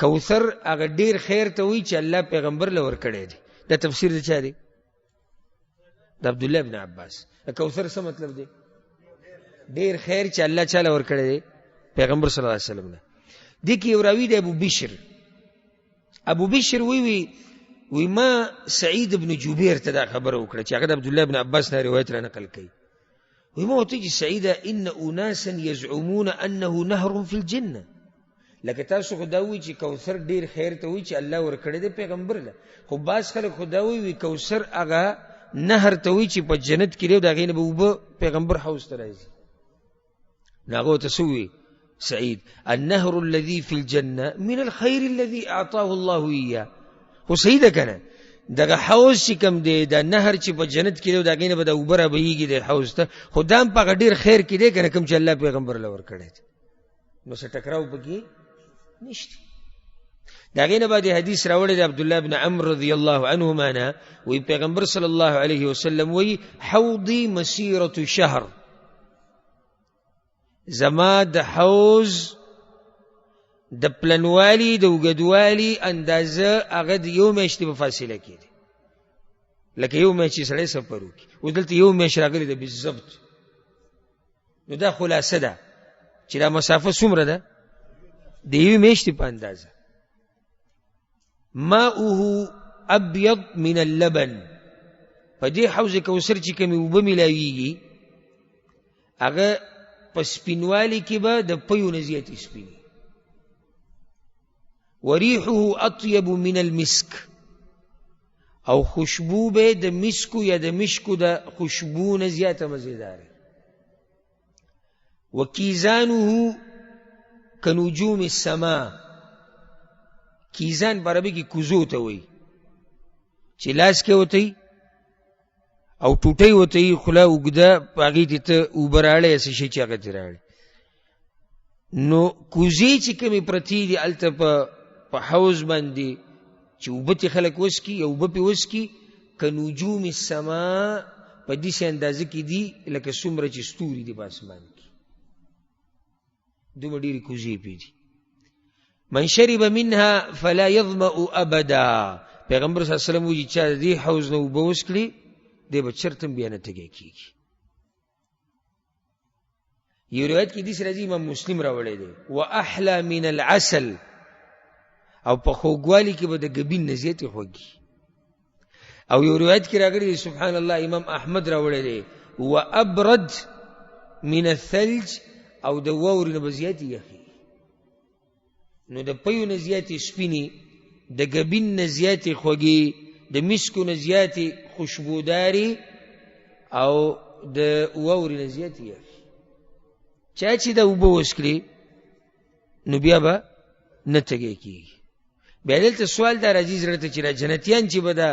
کوثر هغه ډیر خیر ته وایي چې الله پیغمبر له ورکړی دی. دا تفسیر د چا دی؟ د عبدالله بن عباس. کوثر څه مطلب دی؟ ډیر خیر چې الله چا له ورکړی دی؟ پیغمبر صلی الله علیه وسلم نه. دې کې یو راوي دی ابو بشر. ابو بشر وی ما سعید بن جبیر ته دا خبره وکړه چې هغه د عبدالله بن عباس نه روایت را نقل کوي. وی ما ورته چې سعیده ان اناسا یزعمون انه نهر فی الجنه، لکه تاسو خو دا وایي چې کوثر ډیر خیر ته وایي چې الله ورکړی دی پیغمبر له، خو بعض خلک خو دا وایي کوثر هغه نهر ته وایي چې په جنت کې دی او د هغې نه به اوبه پیغمبر حوض ته راځي. نو هغه ورته څه وایي سعید؟ النهر الذي في الجنه من الخير الذي اعطاه الله اياه. خو صحیح ده که نه؟ دغه حوض چې کوم دی دا نهر چې په جنت کې دی او د هغې نه به دا اوبه را بهیږي دی حوض ته، خو دا هم په هغه ډېر خیر کې دی که نه کوم چې الله پیغمبر له ورکړی دی. نو څه ټکراو پکې نشته. د هغې نه بعد حدیث راوړی دی عبدالله بن عمر رضی الله عنهما نه، وایي پیغمبر صلی الله علیه وسلم وایي حوضي مسیرة شهر، زما د حوض د پلنوالی د اوږدوالي اندازه هغه د یو میاشتې په فاصله کې دی، لکه یو میاشت چې سړی سفر وکړي، اوس دلته یو میاشت راغلی ده بالضبط. نو دا خلاصه ده چې دا مسافه څومره ده؟ د یوې میاشتې په اندازه. ماؤه ابیض من اللبن، په دې حوض کوثر چې کومې اوبه ملاویږي هغه په سپینوالي کې به د پیو نه زیاتې سپینې. وریحه اطیب من المسک، او خوشبو به د مسکو یا د مشکو د خوشبو نه زیاته مزیدار. وکیزانه کنجوم السما، کیزان په عربي کې کوزو ته وایي چې لاس کې وتی او ټوټۍ وتی خوله اوږده په هغې کې ته اوبه راړی څه شی چې هغه ترې راړی. نو کوزې چې کومې پرتې دي هلته په حوض باندې چې اوبه ترې خلک وڅکي یا اوبه پرې وڅکي، که نجوم السما په داسې اندازه کې دي لکه څومره چې ستوري دي په اسمان کې، دومره ډېرې کوزې پرې دي. من شرب منها فلا يظمأ ابدا، پیغمبر صلی الله علیه وسلم وایي چې چا د دې حوض نه اوبه وڅکړي دی به چرته هم بیا نه تږی کېږي. یو روایت کې داسې راځي، امام مسلم راوړی دی، واحلى من العسل، او په خوږوالي کې به د ګبین نه زیاتې خوږي. او یو روایت کې راغلی دی سبحان الله امام احمد راوړی دی، وابرد من الثلج، او د واورې نه به زیاتې یخي. نو د پیو نه زیاتې سپینې، د ګبین نه زیاتې خوږې، د مسکو نه زیاتې خوشبوداري، او د واورې نه زیاتې یخي. چا چې دا اوبه وڅکړي نو بیا به نه تږی کېږي. بیا دلته سوال دا راځي زړه ته چې دا جنتیان چې به دا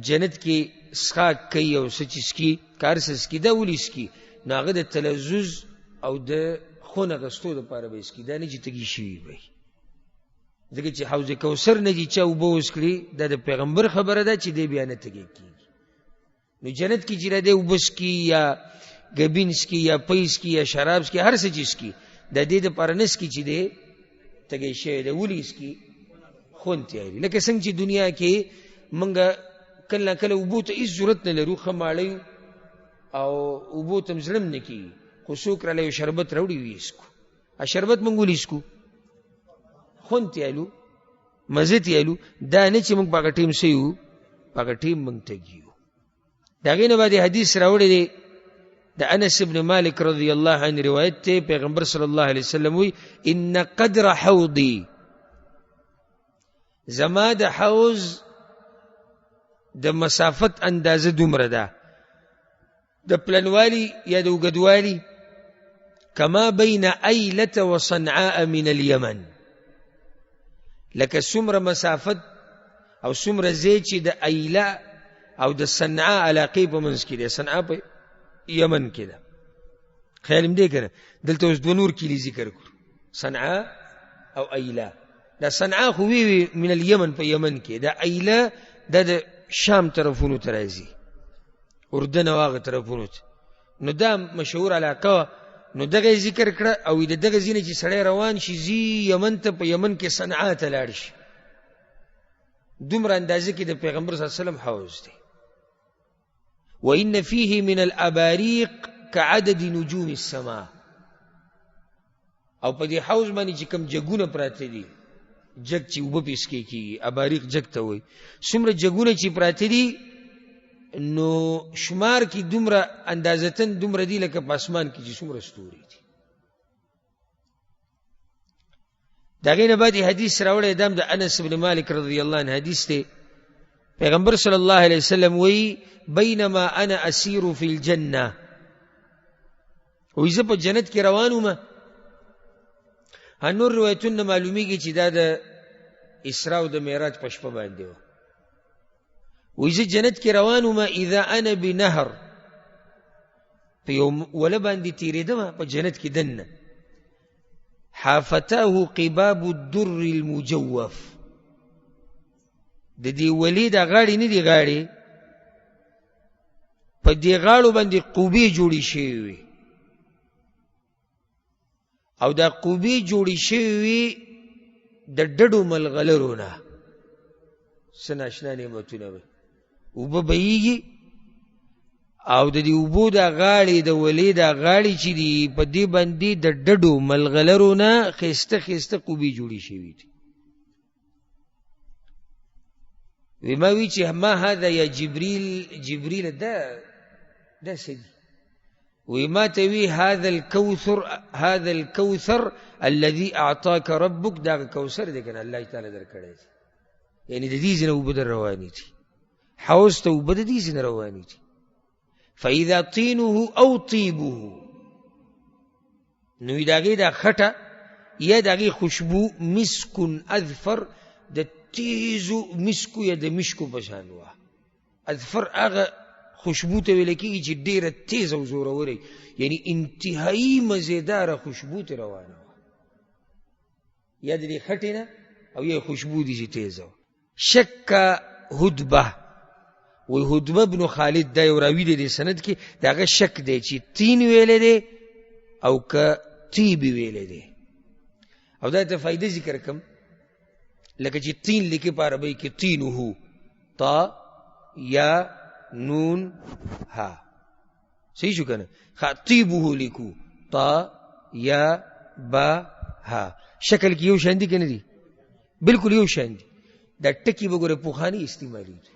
جنت کې څښاک کوي او څه چې څکي کار څه څکي، دا ولې څکي؟ نو هغه د تلذذ او د خون اخیستو دپاره به یې څکي، دا نه چې تږي شوي به وي. ځکه چې حوض کوثر نه چې چا اوبه وڅکړي دا د پیغمبر خبره ده چې دی بیا نه تږی کېږي. نو جنت کې چې دی اوبه څکي یا ګبین څکي یا پی څکي یا شراب څکي، هر څه چې څکي د دې دپاره نه څکي چې دی تږی شوی دی. ولې څکي؟ خون تیاري. لکه څنګه چې دنیا کې موږ کله نه کله اوبو ته هېڅ ضرورت نه لرو، ښه ماړی او اوبو ته م زړه م نه کېږي، خو څوک راله یو شربت راوړي ویې څکو. شربت موږ ولې څکو؟ خون تیالو، مزه تیالو. دا نه چې موږ په هغه ټیم څه یو، په هغه ټیم موږ تږي یو. د هغې نه بعد حدیث راوړی دی د انس ابن مالک رضی الله عنه روایت ته، پیغمبر صلی الله علیه وسلم وی ان قدر حوضی، زما د حوض د مسافت اندازه دومره ده، د پلنوالی یا د اوږدوالي، کما بین ایلة و صنعاء من الیمن، لکه څومره مسافت او څومره ځای چې د ایله او د صنعاء علاقې په منځ کې دی. صنعاء په یمن کې ده، خیال م دی که نه؟ دلته اوس دوه نور کلي ذکر کړو، صنعاء او ایله. دا صنعاء خو وی من الیمن په یمن کې، دا ایله دا د شام طرفونو ته راځي، اردن او هغه طرفونو ته. نو دا مشهور علاقه، نو دغه ذکر کړه. او د دغه ځینې چې سړی روان شي ځي یمن ته، په یمن کې صنعاء ته لاړ شي، دومره اندازه کې د پیغمبر صلی الله علیه وسلم حوض دی. وإن فيه من الأباريق كعدد نجوم السماء، او په دې حوض باندې چې کوم جګونه پراته دي، جګ چې اوبه پې څکې کېږي، اباریق جګ ته وایي، څومره جګونه چې پراته دي نو شمار کې دومره اندازتن دومره دي لکه په اسمان کې چې څومره ستوري دي. د هغې نه بعد حدیث راوړی دا هم د انس بن مالک رضی الله عنه حدیث دی. پیغمبر صلی الله علیه وسلم وی بینما انا اسیر فی الجنه، وی زه په جنت کې روان وم. نور روایتونه معلومیږي چې دا د اسراء او د معراج په شپه باندې و. وی زه جنت کې روان وم، اذا انا بنهر، په یو وله باندې تېرېدم په جنت کې دننه، حافتاه قباب الدر المجوف، د دې ولې د غاړې نه دي غاړې، په دې غاړو باندې قوبې جوړې شوې وي. او دا قوبې جوړې شوې وي د ډډو ملغلرو نه. څه ناشنا نعمتونه وي. اوبه بهیږي او د دې اوبو دا غاړې د ولې دا غاړې چې دي په دې باندې د ډډو ملغلرو نه ښایسته ښایسته قوبې جوړې شوي دي. وی ما وی چې ما هذا یا جبریل دا څه دي؟ وی ما ته وی هذا الكوثر الذي اعطاك ربك، دا کوثر دی کنه الله تعالی درکړی دی، یعنی د دې ځینه اوبه در روانې دي، حوض ته اوبه د دې ځینه روانې دي. فاذا طینه او طیبه، نو د هغې دا خټه یا د هغې خوشبو مسکن اذفر، د تیزو مسکو یا د مشکو په شان وه. اذفر هغه خوشبو ته ویل کېږي چې ډېره تیز او زوروره، یعنی انتهایی مزیداره خوشبو ته روانه وه، یا د دې خټې نه او یا خوشبو دي چې تیزه وه. شک هدبه، وی هدبه بن خالد دا یو راوي دی د سند کې، د هغه شک دی چې تین ویلی دی او که طیبې ویلی دی. او دا ته فایده ذکر کم، لکه چې تین لیکي په عربی کې تینه، تا یا نون ها، صحیح شو کنه. طیبه لیکو تا یا با ها، شکل کې یو شان دي کنه دي، بالکل یو شان دي. دا ټکي به ګوره پوخاني استعمالي دي،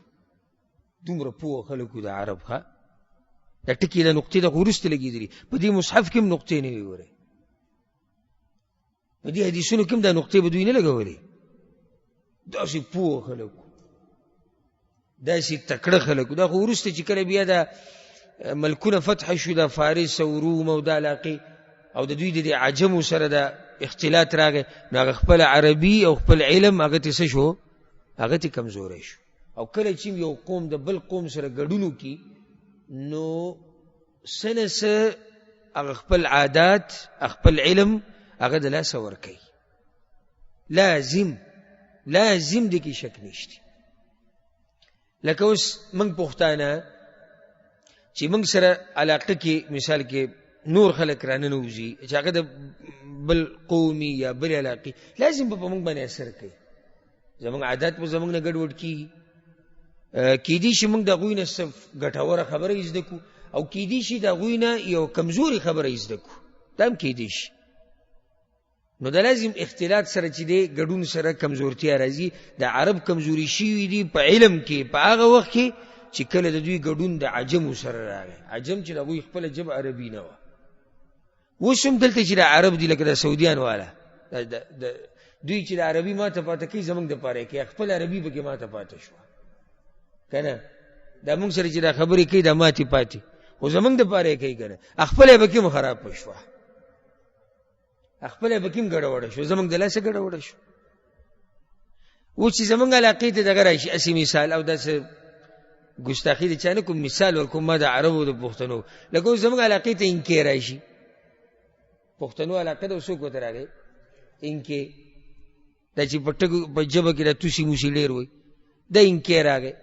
دومره پوه خلکو د عرب ها، دا ټکي د نقطې د وروسته لګېدلي، په دې مصحف کې هم نقطې نه وي ګورئ، په دې حدیثونو کې هم دا نقطې به دوی نه لګولې. داسې پوه خلکو، داسې تکړه خلکو. دا خو وروسته چې کله بیا دا ملکونه فتح شو، د فارس او روم او دا علاقې، او د دوی د عجمو سره دا اختلاط راغی، نو هغه خپل عربي او خپل علم هغه ته څه شو، هغه ته کمزوری شو. او کله چې یو قوم د بل قوم سره ګډون وکړي، نو څه نه څه هغه خپل عادات خپل علم هغه د لاسه ورکوي. لازم دی کې شک نشته. لکه اوس موږ پښتانه چې موږ سره علاقه کې مثال کې نور خلک راننوځي چې هغه د بل قومي یا بل علاقې، لازم به په موږ باندې اثر کوي. زموږ عادات به زموږ نه ګډوډ کېږي. کیدی شي موږ د هغوی نه څه ګټوره خبره یې زده کړو، او کیدی شي د هغوی نه یو کمزوري خبره یې زده کړو، دا هم کیدی شي. نو دا لازم اختلاط سره چې دی ګډون سره کمزورتیا راځي. د عرب کمزوري شوي دي په علم کې په هغه وخت کې چې کله د دوی ګډون د عجمو سره راغی. عجم چې د هغوی خپله ژبه عربي نه وه. اوس هم دلته چې د عرب دي لکه د سعودیان والا، دوی چې د عربي ماته پاته کوي زموږ دپاره یې کوي، خپل عربي پکې ماته پاته شوه که نه. دا موږ سره چې دا خبرې کوي دا ماتې پاتې، خو زموږ دپاره یې کوي که نه. خپله یې پکې هم خراب شوه، خپله یې پکې هم ګډوډه شو، زموږ د لاسه ګډوډه شو. اوس چې زموږ علاقې ته دغه راشي اسې مثال، او داسې ګستاخي د چا نه کوم، مثال ورکوم ما د عربو د پښتنو. لکه اوس زموږ علاقې ته انکې راشي، پښتنو علاقه ده، څوک ورته راغی انکې، دا چې په ژبه کې دا توسي موسي ډېر وایي، دا انکې راغی.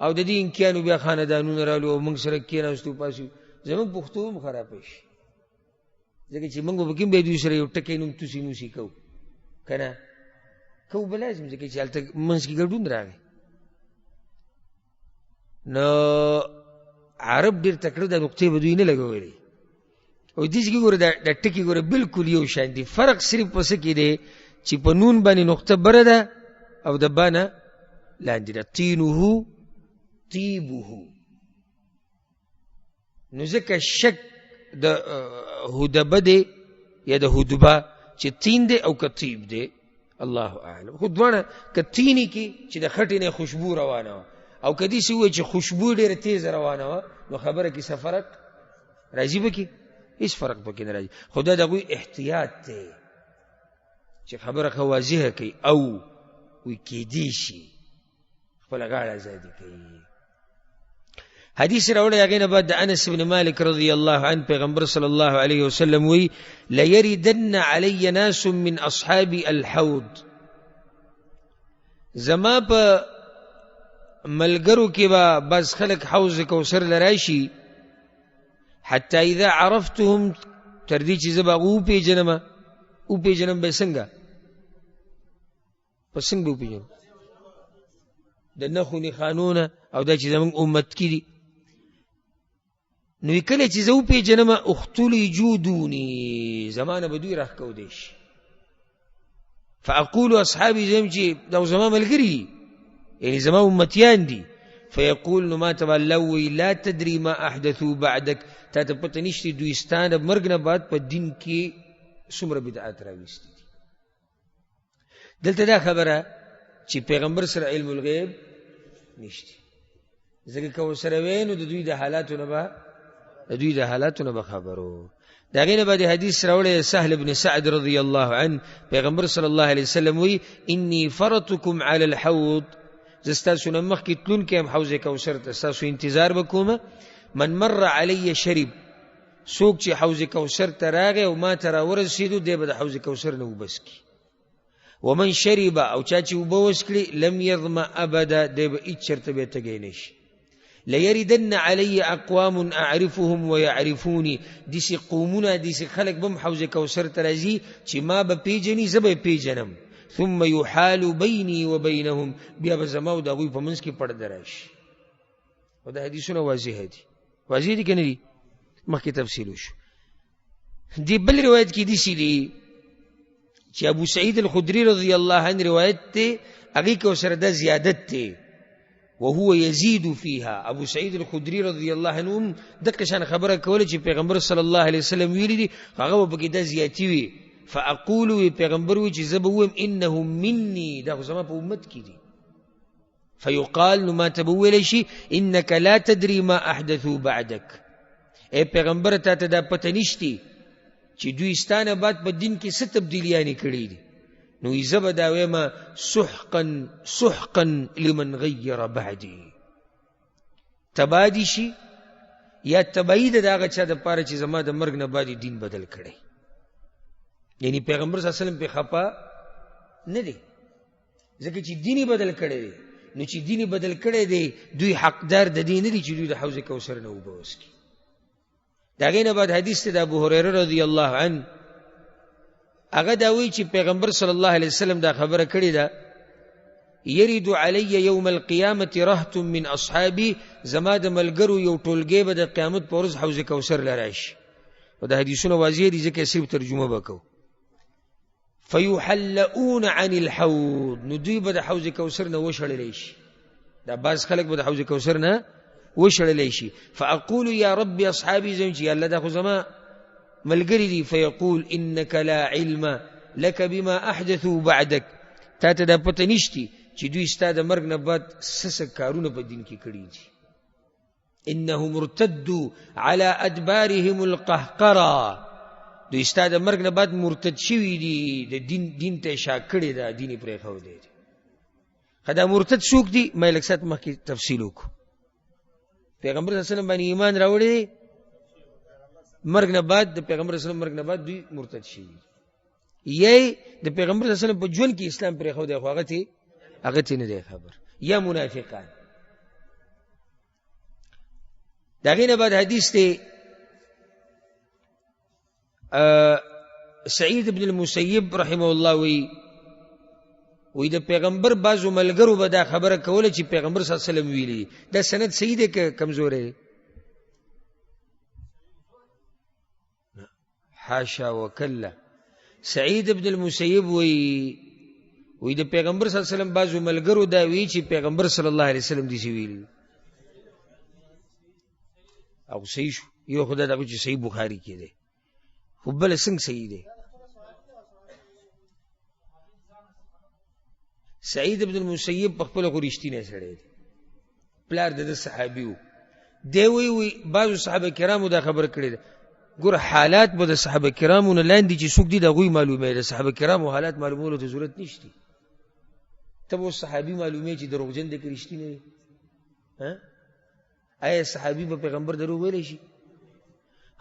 او د دې انکیانو بیا خاندانونه رالو او موږ سره کېناستو پاسو، زموږ پښتو هم خرابه شي، ځکه چې موږ به پکې هم بیا دوی سره یو ټکی نوم توسي موسي کوو که نه، کوو به لازم، ځکه چې هلته منځ کې ګډون راغی. نو عرب ډېر تکړه دا نقطې به دوی نه لګولې. او دې کې ګوره دا ټکي ګوره بالکل یو شان دي، فرق صرف په څه کې دی چې په نون باندې نقطه بره ده او د با نه لاندې ده. طینه طیبه. نو ځکه شک د هدبه دی یا د هدبه چې تین دی او که طیب دی، الله اعلم. خو دواړه که تینی کې چې د خټې نه خوشبو روانه وه، او که داسې ووایي چې خوشبو ډېره تیزه روانه وه، نو خبره کې څه فرق راځي؟ به کې هیڅ فرق پکې نه راځي. خو دا د هغوی احتیاط دی چې خبره ښه واضحه کوي، او وی کیدی شي خپله غاړه ازادي کوي. حدیث راوړی هغې نه بعد د انس بن مالک رضی الله عنه، پیغمبر صلی الله علیه وسلم وی لیردن علی ناس من اصحاب الحوض، زما په ملګرو کې به بعض خلک حوض کوثر لراشي، حتی اذا عرفتهم، تر دې چې زه به هغه وپېژنم. وپېژنم به یې څنګه؟ په څنګه به وپېژنم؟ د نښو نښانونه او دا چې زمونږ امت کې دي. نو کله چې زه وپېژنم اختلجوا دوني، زما نه به دوی راښکودی شي. فاقول اصحابي زم چې دا زما ملګري دي، یعنی زما امتیان دي. فیقول نو ما ته به الله ووایي لا تدري ما احدثوا بعدک، تا ته پته نشته دوی ستا د مرګ نه بعد په دین کې څومره بدعات راویستي دي. دلته دا خبره چې پیغمبر سره علم الغیب نشته، ځکه که ورسره وی نو د دوی د حالاتو نه به خبرو. د هغې نه بعد حدیث راوړی سهل بن سعد رضی الله عنه، پیغمبر صلی الله علیه وسلم وی انی فرطکم علی الحوض، زه ستاسو نه مخکې تلونکی یم حوض کوثر ته، ستاسو انتظار به کومه. من مر علی شرب، څوک چې حوض کوثر ته راغی او ما ته راورسېدو دی به د حوض کوثر نه اوبه څښي. ومن شرب، او چا چې اوبه وڅښلي لم یظمأ ابدا، دی به هېڅ چېرته بیا تږی نه شي. لیردن علی اقوام اعرفهم ویعرفونی، داسې قومونه داسې خلک به هم حوض کوثر ته راځي چې ما به پیژني زه به یې پیژنم. ثم یحال بیني و بینهم، بیا به زما او د هغوی په منځ کې پرده راشي. او دا حدیثونه واضح دي. واضح دي که نه دي؟ مخکې تفصیل وشو. دې بل روایت کې داسې دي چې ابو سعید الخدري رضی الله عنه روایت دی، هغې کې ورسره دا زیادت دی وهو یزید فیها. ابو سعید الخدري رضی الله عنه هم دقه شان خبره کوله چې پیغمبر صلی الله علیه وسلم ویلي دي، هغه به پکې دا زیاتی وي. فاقول، پیغمبر وی چې زه به ووایم انه مني، دا خو زما په امت کې دي. فیقال، نو ما ته به وویلی شي انک لا تدري ما احدثوا بعدک، ای پیغمبر تا ته دا پته نشتی چې دوی ستا نه بعد په دین کې څه تبدیلیانې کړي دي. نو زه به دا ویم سحقا سحقا لمن غیر بعدي، تبا دي شي یا تبعید د هغه چا دپاره چې زما د مرګ نه بعد دین بدل کړی. یعنی پیغمبر صلی الله علیه وسلم په خپه نه دی، ځکه چې دیني بدل کړی دی. نو چې دیني بدل کړی دی دوی حقدار د دې نه دي چې دوی د حوض کوثر نه اوبه وڅښي. د هغې نه بعد حدیث دی د ابو هریره رضی الله عنه، هغه دا وایي چې پیغمبر صلی الله علیه وسلم دا خبره کړې ده یرد علی یوم القیامة رهط من اصحابي، زما د ملګرو یو ټولګی به د قیامت په ورځ حوض کوثر له راشي. او د حدیثونه واضح دي ځکه صرف ترجمه به کوو. فیحلؤون عن الحوض، نو دوی به د حوض کوثر نه وشړلی شي. دا بعض خلک به د حوض کوثر نه وشړلی شي. فاقول یا رب اصحابي، زم چې یا الله دا خو زما ملګری دي. فیقول انک لا علم لك بما احدثوا بعدک، تا ته دا پته نشتی چې دوی ستا د مرګ نه بعد څه کارونه په دین کې کړي دي. انهم ارتدوا على ادبارهم القهقرا، دوی ستا د مرګ نه بعد مرتد شوي دي، د دین ته شا کړې ده، دین یې پرېښودی دی. که دا مرتد څوک دي ما یې لږ ساعت مخکې تفصیل وکړو. پیغمبر صلی الله علیه وسلم باندې ایمان راوړی دی، مرګ نه بعد د پیغمبر صلی الله علیه وسلم مرګ نه بعد دوی مرتد شوي یا د پیغمبر صلی الله علیه وسلم په ژوند کې اسلام پرېښودی خو هغه ته نه دی خبر، یا منافقان. د هغې نه بعد حدیث دی سعید بن المسیب رحمه الله وی د پیغمبر بعضو ملګرو به دا خبره کوله چې پیغمبر صلی الله علیه وسلم ویلي. دا سند صحیح دی که کمزوری؟ حاشا وکلا. سعید بن المسیب وی د پیغمبر صلی الله علیه وسلم بعضو ملګرو دا وی چې پیغمبر صلی الله علیه وسلم دې ویلي. او صحیح شو، یو خدای دا چې صحیح بخاری کې دی، خو بل څنګه صحیح دی؟ سعید بن المسیب په خپل خو رښتینی سړی دی، پلار د صحابي و. دی وی بعضو صحابه کرامو دا خبره کړې ده. ګوره حالات به د صحابه کرامو نه لاندې چې څوک دي د هغوی معلوموي، د صحابه کرامو حالات معلومولو ته ضرورت نشته. ته به اوس صحابي معلوموي چې دروغجن دی که رښتینی دی؟ آیا صحابي به پیغمبر دروغ ویلی شي؟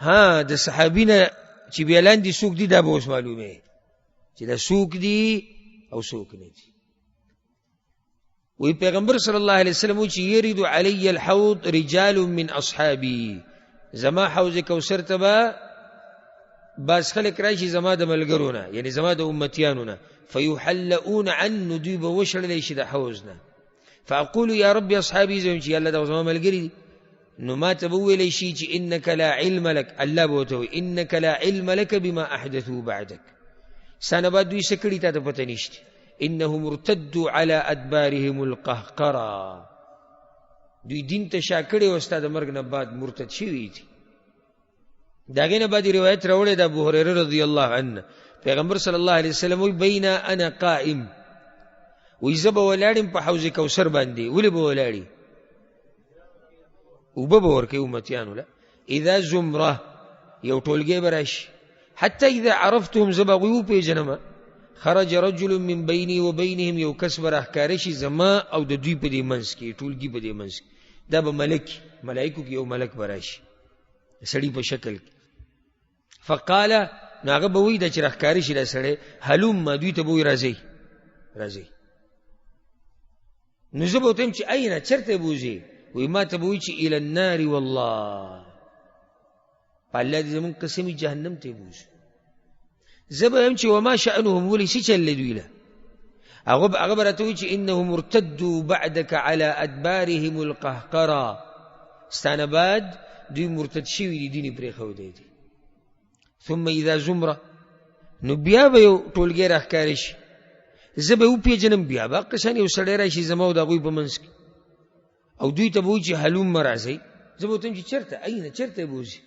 ها، د صحابي نه چې بیا لاندې څوک دي دا به اوس معلوموي چې دا څوک دي او څوک نه دي. وی پیغمبر صلی الله علیه وسلم چې یرد علی الحوض رجال من اصحابي، زما حوض کوثر ته به باز خلق راشي زما د ملګرونه یعنی زما د امتیانو نه فیحلؤون عن دوی به وشړلی شي د حوض نه فاقول یا رب اصحابي زم چې الله دا زما ملګری نو ما ته به ویلی شي چې انک لا علم لك الله به ورته وایي انک لا علم لك بما احدثوا بعدك ستانه بعد دوی څه کړي تا ته پته نشته انهم ارتدوا على ادبارهم القهقرا دوی دین ته شا کړي او ستا د مرګ نه بعد مرتد شوي دي د هغې نه بعد روایت راوړی د ابو هریره رضی الله عنه پیغمبر صلی الله علیه وسلم وی بین انا قائم وی زه به ولاړم په حوض کوثر باندې ولې به ولاړې اوبه به ورکوي امتیانو له اذا زمره یو ټولګی به راشي حتی اذا عرفتهم زه به هغوی وپېژنم خرج رجل من بیني وبینهم یو کس به راښکاره شي زما او د دوی په دې منځ کې ټولګي په دې منځ کې دا به ملک ملایکو کې یو ملک به راشي سړي په شکل کې فقال نو هغه به وایي دا چې راښکاره شي دا سړی هلم دوی ته به وایي راځئ راځئ نو زه به ورته وایم چې اين چېرته بوځې وایي ما ته به وایي چې الى النار والله په الله دې زمونږ قسم جهنم ته بوځو زه به وایم چې وما شأنهم ولې څه چل دوی له هغه به راته وایي چې انهم ارتدوا بعدك على ادبارهم القهقرا ستانه بعد دوی مرتد شوي دي دین یې پرېښودی دی ثم اذا زمره نو بیا به یو ټولګی راښکاره شي زه به وپېژنم بیا به قشان یو سړی راشي زما او د هغوی په منځ کې او دوی ته به وایي چې هلم راځئ زه به ورته وایم چې چېرته اين چېرته یې بوځي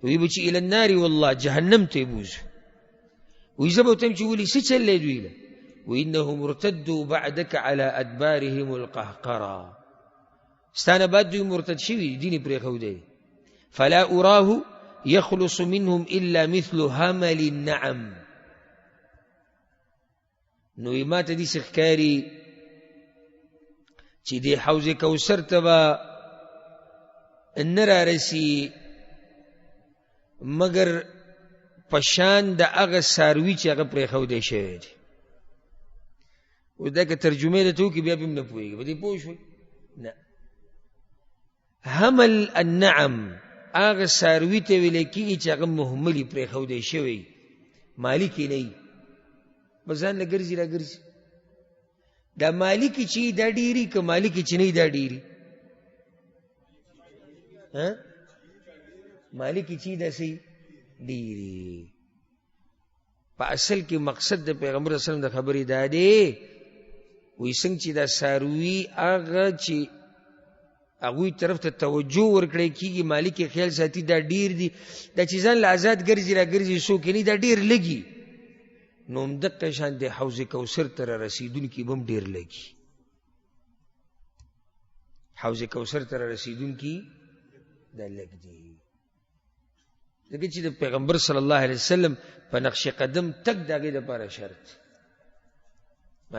وایي به چې الى النار والله جهنم ته یې بوځو وایي زه به ورته وایم چې ولې څه چل دوی له وانهم ارتدوا بعدك على ادبارهم القهقرا ستانه بعد دوی مرتد شوي دین یې پرېښودی فلا اراه يخلص منهم الا مثل همل النعم نو ما ته دې ښکاري چې دې حوض کوثر ته به نه رارسي مګر په شان د هغه څاروي چې هغه پرېښودی شوی دی اوس دا که ترجمې درته وکړي بیا به هم نه پوهېږي په دې پوه شوئ نه حمل النعم هغه څاروي ته ویلی کېږي چې هغه مهملي پرېښودی شوی مالک یې نه وي بس ځان له ګرځي را ګرځي دا مالک چې دا ډېري که مالک چې نه دا ډېري مالک چې دا صحیح ډېري په اصل کې مقصد د پیغمبر صلی الله علیه وسلم د خبرې دا دی وایي څنګه چې دا څاروي هغه چې هغوی طرف ته توجه ورکړی کېږي مالک یې خیال ساتي دا ډېر دي دا چې ځان له آزاد ګرځي را ګرځي څوک یې نه دا ډېر لږي نو همدقه شان د حوض کوثر ته را رسېدونکي به هم ډېر لږي حوض کوثر ته را رسېدونکي دا لږ دي ځکه چې د پیغمبر صلی الله علیه وسلم په نقش قدم تک د هغې دپاره شرط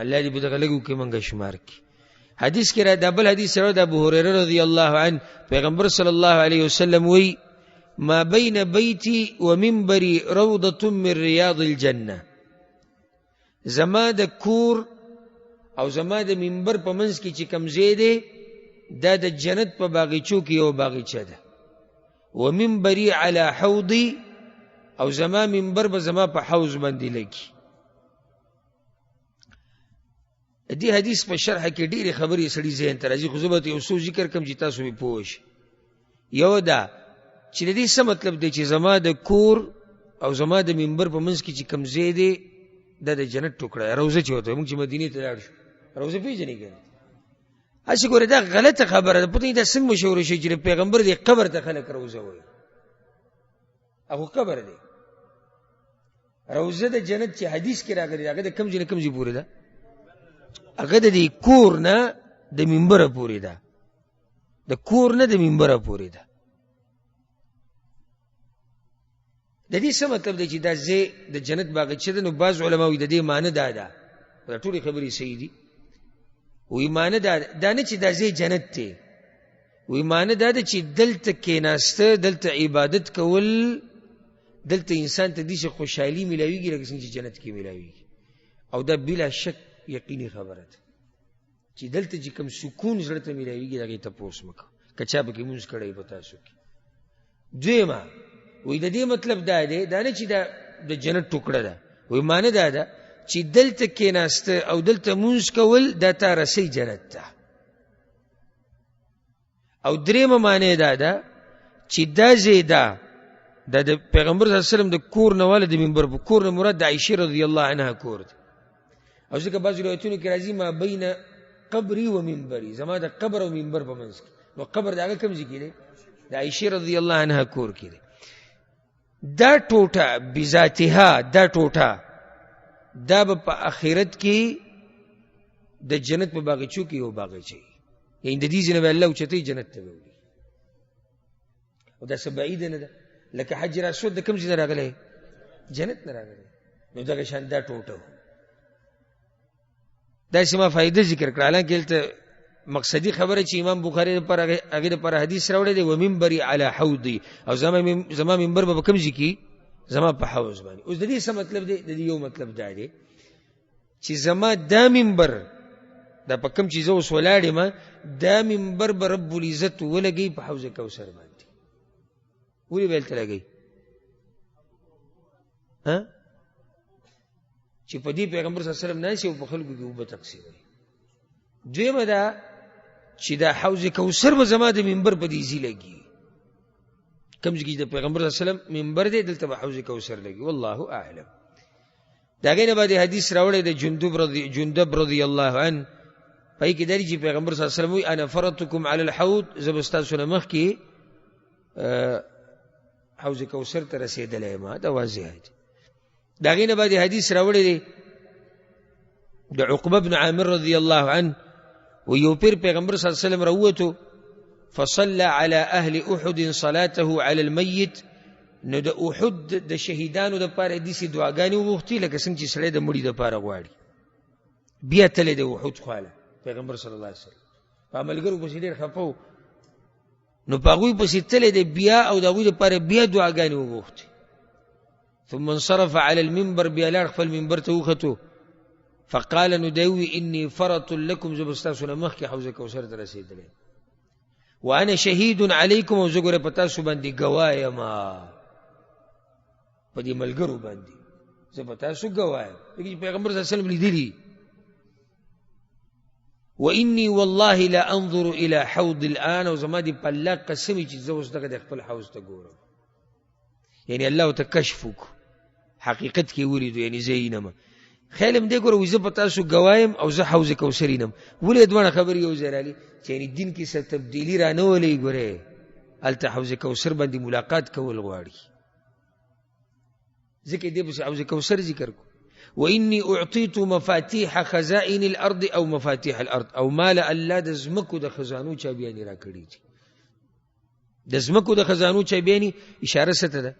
الله دې په دغه لږو کې موږ شمار کړي حدیث کې را دا بل حدیث راو د ابو هریره رضی الله عنه پیغمبر صلی الله علیه وسلم وی ما بین بیتی و منبری روضة من ریاض الجنه زما د کور او زما د منبر په منځ کې چې کوم ځای دی دا د جنت په باغچو کې یو باغچه ده و منبری علی حوضی او زما منبر به زما په حوض باندې لګي دې حدیث په شرح کې ډېرې خبرې سړي ذهن ته راځي خو زه به یو څو ذکر کړم چې تاسو مې پوه شئ یو دا چې د دې څه مطلب دی چې زما د کور او زما د منبر په منځ کې چې کوم ځای دی دا د جنت ټوکړه روضه چې ورته موږ چې مدینې ته لاړ شو روضه پېژنې که نه هسې ګورې دا غلطه خبره ده پته دا څنګه مشهوره شي چې د پیغمبر دې قبر ته خلک روضه وایي هغه قبر دی روضه د جنت چې حدیث کې راغلی هغه د کوم ځای نه کوم ځای پورې ده هغه د دې کور نه د منبره پورې ده د کور نه د منبره پورې ده د دې څه مطلب دی چې دا ځای د جنت باغچه ده نو بعض علما وایي د دې معنی دا ده دا ټولې خبرې صحیح دي وایي معنی دا نه چې دا ځای جنت دی وایي معنی دا ده چې دلته کېناسته دلته عبادت کول دلته انسان ته داسې خوشحالي میلاویږي لکه څنګه چې جنت کې میلاویږي او دا بلا شک یقیني خبره ده چې دلته چې کوم سکون زړه ته میلاویږي د هغې تپوس مه کوه که چا پکې لمونځ کړی په تاسو کې دویمه وی د دې مطلب دا دی دا نه چې دا د جنت ټوکړه ده وی معنی دا ده چې دلته کېناسته او دلته مونځ کول دا تا رسۍ جنت ته او درېمه معنی دا ده چې دا ځای ده دا د پیغمبر صلی الله علیه وسلم د کور نه والا د منبر په کور نه مراد د عایشې رضی الله عنها کور دی او ځکه بعضې روایتونو کې راځي ما بین قبري و منبري زما د قبر او منبر په منځ کې نو قبر د هغه کوم ځای کې دی د عایشې رضی الله عنها کور کې دی دا ټوټه بذاتها دا ټوټه دا به په آخرت کې د جنت په باغچو کې یو باغچه یعنی د دې ځای نه به الله اوچتوي جنت ته به وړي او دا څه بعیده نه ده لکه حجر اسود د کوم ځای نه راغلی جنت نه راغلی نو دغه شان دا ټوټه داسې ما فایده ذکر کړه حالانکې هلته مقصدي خبره چې امام بخاري دپاره هغې دپاره حدیث راوړی دی ومنبري علی حوضي او زما منبر به په کوم ځای کې زما په حوض باندې اوس د دې څه مطلب دی د دې یو مطلب دا دی چې زما دا منبر دا په کوم چې زه اوس ولاړ یم دا منبر به رب العزت ولګوي په حوض کوثر باندې ولې به هلته لګوي چې په دې پیغمبر صلی الله علیه وسلم ناست او په خلکو کې اوبه تقسیموي دویمه دا چې دا حوض کوثر به زما د منبر په دې ځای لګي کوم ځای کې د پیغمبر صلی الله علیه وسلم منبر دی دلته به حوض کوثر لګي والله اعلم د هغې نه بعد حدیث راوړی د جندب رضی الله عنه پای کې دا دی چې پیغمبر صلی الله علیه وسلم وایي انا فرضتکم علی الحوض زه به ستاسو نه مخکې حوض کوثر ته رسېدلی یم دا واضح دی د هغې نه بعد حدیث راوړی دی د عقبه بن عامر رضی الله عنه و یو پیر پیغمبر صلی الله علیه وسلم راووتو فصلى على اهل احد صلاته على الميت نو د احد د شهیدانو دپاره داسې دعاګانې وغوښتي لکه څنګه چې سړی د مړي دپاره غواړي بیا تللی د احد خواله پیغمبر صلی الله علیه وسلم په ملګرو پسې ډېر خفه و نو په هغوی پسې تللی دی بیا او د هغوی دپاره بیا دعاګانې وغوښتي ثم انصرف على المنبر بیا لاړ خپل منبر ته وختو فقال نو دی ووي اني فرط لكم زه به ستاسو نه مخکې حوض کوثر ته رسېدلی وانا شهید علیکم او زه ګوره په تاسو باندې ګواه یمه په دې ملګرو باندې زه په تاسو ګواه یم پیغمبر صلی الله علیه وسلم لیدلي واني والله لا انظر الى حوض الان او زما دې په الله قسم چې زه اوس دغه د خپل حوض ته ګورم یعنی الله ته کشف وکړو حقیقت کې ولیدو یعنی زه ینم خیال هم دې ګوره وایي زه په تاسو ګواه یم او زه حوض کوثر ینم ولې دواړه خبرې یو ځای رالي چې یعنی دین کې څه تبدیلي را نه ولې ګورې هلته حوض کوثر باندې ملاقات کول غواړي ځکه دې پسې حوض کوثر ذکر کو واني اعطيت مفاتيح خزائن الارض او مفاتيح الارض او مال الله د زمکو د خزانو چابیانی را کړی دي د زمکو د خزانو چابیانی اشاره څه ده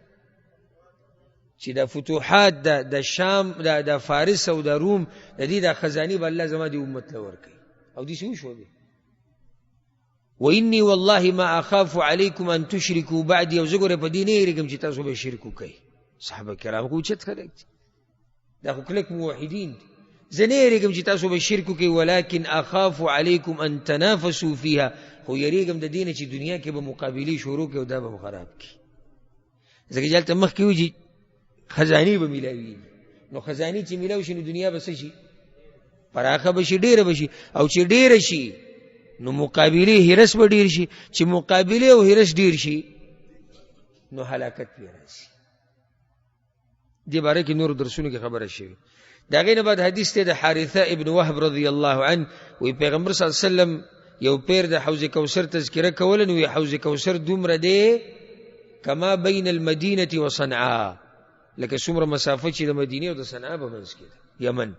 چې د فتوحات د شام د فارس او د روم د دې د خزاني به الله زما د امت له ورکوي او دې څه وشو دی واني والله ما اخاف عليكم ان تشركوا بعدي او زه ګوره په دې نه یېرېږم چې تاسو به شرک وکئ صحابه کرام خو اوچت خلک دي دا خو کلک موحدین دي زه نه یېرېږم چې تاسو به شرک وکئ ولكن اخاف عليكم ان تنافسوا فيها خو یېرېږم د دې نه چې دنیا کې به مقابلې شروع کړي او دا به خراب کړي ځکه چې هلته مخکې وي چې خزاني به میلاوي نو خزاني چې میلاو شي نو دنیا به څه شي پراخه به شي ډېره به شي او چې ډېره شي نو مقابلې هرس به ډېر شي چې مقابلې او هرس ډېر شي نو هلاکت پې راشي دې باره کې نور درسونو کې خبره شوې د هغې نه بعد حدیث دی د حارثه ابن وهب رضی الله عنه وی پیغمبر صلی الله علیه وسلم یو پیر د حوض کوثر تذکره کوله نو حوض کوثر دومره دی کما بین المدینه و صنعاء لکه څومره مسافه چې د مدینې او د صنعا په منځ کې ده یمن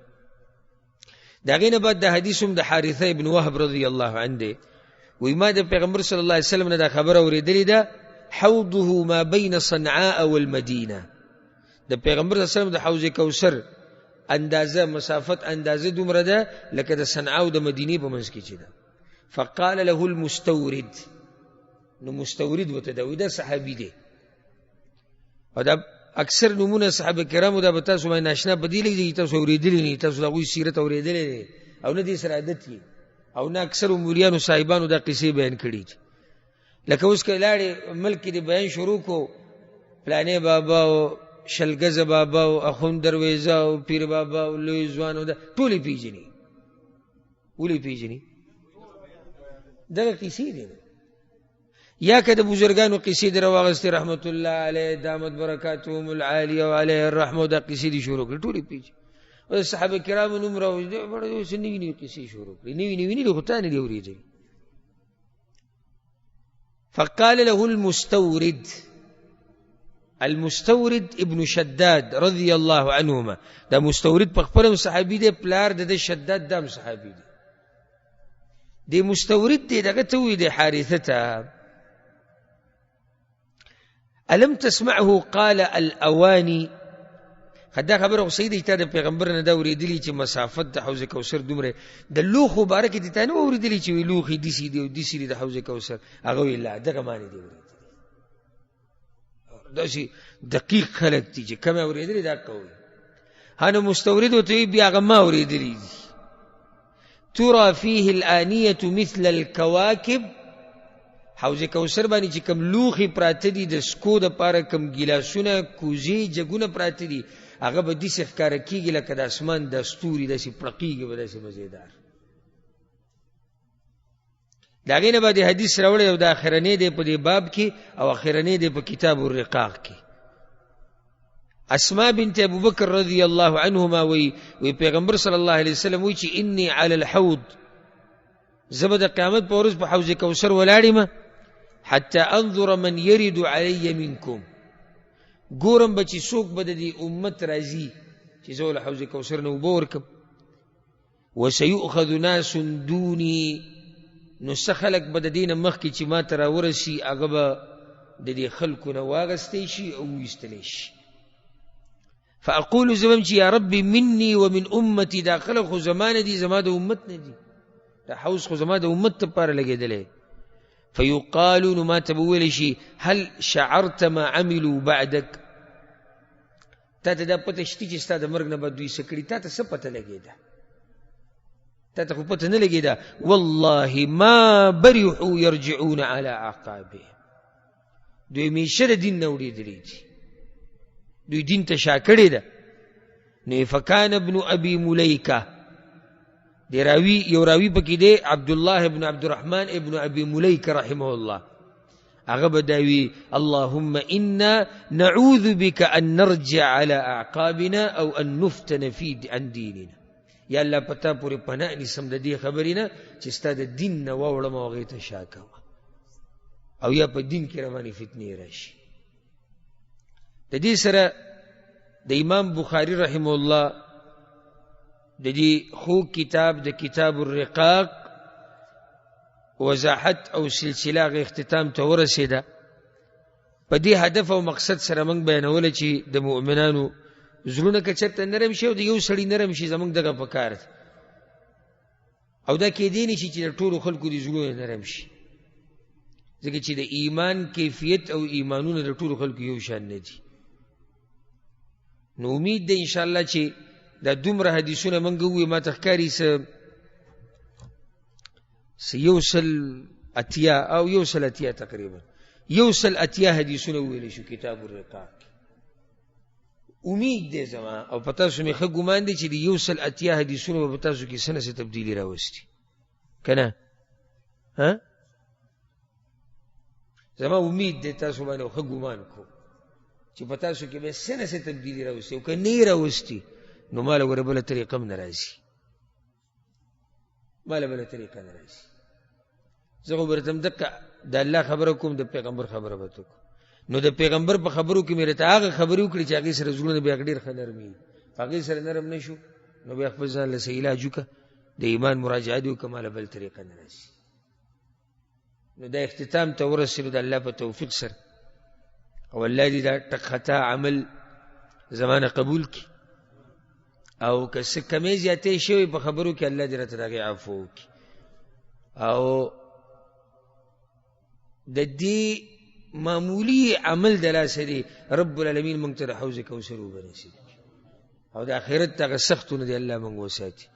د هغې نه بعد د حدیث هم د حارثه ابن وهب رضی الله عنه دی وی ما د پیغمبر صلی الله علیه وسلم نه دا خبره اورېدلې ده حوضه ما بین صنعاء والمدینه د پیغمبر صلی الله علیه وسلم د حوض کوثر اندازه مسافت اندازه دومره ده لکه د صنعا او د مدینې په منځ کې چې ده فقال له المستورد نو مستورد ورته ده وی دا صحابي دی او دا اکثر نمونه صحابه کرامو دا به تاسو باندې ناشنا په دې لګي چې تاسو اورېدلي نه تاسو د هغوی سیرت اورېدلی دی او نه دې سره عادت وي او نه اکثرو مولیانو صاحبانو دا قصې بیان کړي لکه اوس که لاړې ملک کې د بیان شروع کو پلانې بابا او شلګزه بابا او اخوند درویزه او پیر بابا او لوی ځوان او ټولې پیژني. ولې پیژني؟ دغه کیسې دي. یا که د بزرګانو کیسې در واغستې رحمت الله علیه دامت برکاتهم العالیه او علیه الرحمه، دا کیسې دي شروع کړې ټولې پیژني. او صحابه کرامو نوم راوځي بڑا اوس نوي نوي کیسې شروع کړې، نوي نوي خو تا نه دي اورېدلي. فقال له المستورد ابن شداد رضی الله عنهما. دا مستورد په خپل صحابي دی، پلار د شداد دام صحابي دی. دی مستورد دی دغه ته وی دی حارثه ته الم تسمعه قال الاواني. خدا خبره سیدی ته د پیغمبر نه دا اوریدلی چې مسافت د حوض کوثر دومره د لوخ مبارک دي ته نه اوریدلی چې لوخي دي سي دی د سي د حوض کوثر هغه ویلا دغه معنی دی اوریدلی. دا شي دقیق خلق دي چې کوم اوریدلی دا کوي. هانو مستورد او ته بیا هغه ما اوریدلی دي. ترى فيه الآنية مثل الكواكب. حوض کوثر باندې چې کم لوخي پراته دي د سکو د پاره کم ګلاسونه کوزي جګونه پراته دي هغه به داسې ښکاره کېږي لکه د اسمان د ستوري داسې پړقېږي به داسې مزېدار. د هغې نه به د حدیث راوړی او د اخرنی دی په دې باب کې او اخرنی دی په کتاب الرقاق کې. اسماء بنت ابوبکر رضی الله عنهما وی پیغمبر صلی الله علیه وسلم وی چې انی علی الحوض، زه به د قیامت په ورځ په حوض کوثر ولاړ یم حتی انظر من یرد علی منکم، ګورم به چې څوک به د دې امت راځي چې زه له حوض کوثر نه اوبه ورکړم. وسیؤخذ ناس دوني، نو څه خلک به د دې نه مخکې چې ما ته راورسي هغه به د دې خلکو نه واغستی شي او ویستلی شي. فاقول زمم چې یا ربي مني ومن امتي، دا خلک خو زمانه دي زما د امت نه دي، دا حوض خو زما د امت لپاره لګېدلی. فيقال نو ما ته به ویلی شي هل شعرت ما عملوا بعدك، تا ته دا پته شته چې ستا د مرګ نه به دوی څه کړي، تا ته څه پته لګېده؟ تا ته خو پته نه لګېده. والله ما برحوا يرجعون على اعقابهم، دوی همیشه د دین نه وړېدلي دي، دوی دین ته شا کړې ده. نو فکان ابن ابي ملیکه، دی راوی یو راوی پکې دی عبد الله ابن عبد الرحمن ابن ابي ملیکه رحمه الله، هغه به دا وی اللهم انا نعوذ بك ان نرجع على اعقابنا او ان نفتن في عن ديننا. یا الله پتا پورې پناه نسم د دې خبرې نه چې ستا د دین نه واوړم او هغې ته شا کوه او یا په دین کې روانې فتنې راشي. د دې سره د امام بخاری رحمه الله د دې خو کتاب د کتاب الرقاق وضاحت او سلسله غ اختتام ته ورسېده. په دې هدف او مقصد سره موږ بیانوله چې د مؤمنانو زړونه که چېرته نرم شي او د یو سړي نرم شي زموږ دغه پکار دی، او دا کېدی نه شي چې د ټولو خلکو د زړونه نرم شي، ځکه چې د ایمان کیفیت او ایمانونه د ټولو خلکو یو شان نه دي. نو امید ده انشاءالله چې دا دومره حدیثونه موږ ووایو ما ته ښکاري یو سل اتیا او یو سل اتیا تقریبا یو سل اتیا حدیثونه وویلی شو کتاب الرقاق. امید دی زما او په تاسو مې ښه ګمان دی چې د یو سل اتیا حدیثونه به په تاسو کې څه نه څه تبدیلي راوستي که نه؟ زما امید دی تاسو باندې ښه ګمان کوم چې په تاسو کې به څه نه څه تبدیلي راوستي، او که نه یې راوستي نو ما له ګوره بله طریقه هم نه راځي، ما له بله طریقه نه راځي. زه خو به درته دقه د الله خبره کوم، د پیغمبر خبره به ته کوم. نو د پیغمبر په خبرو کې مې راته هغه خبرې وکړي چې هغې سره زړونه بیا ډېر ښه نرمي، هغې سره نرم نه شو نو بیا خپل ځان له څه علاج وکړه، د ایمان مراجعه دې وکړه، ما له بل طریقه نه راځي. نو دا اختتام ته ورسېدو د الله په توفیق سره، او الله دې دا ټک خطا عمل زمانه قبول کړي، او که څه کمې زیاتې شوي په خبرو کې الله دې راته د هغې عفو وکړي، او د دې معمولی عمل د لاسه دی رب العالمین موږ ته د حوض کوثر اوبه نصیب کړي، او د آخرت هغه سختونه دی الله موږ وساتي.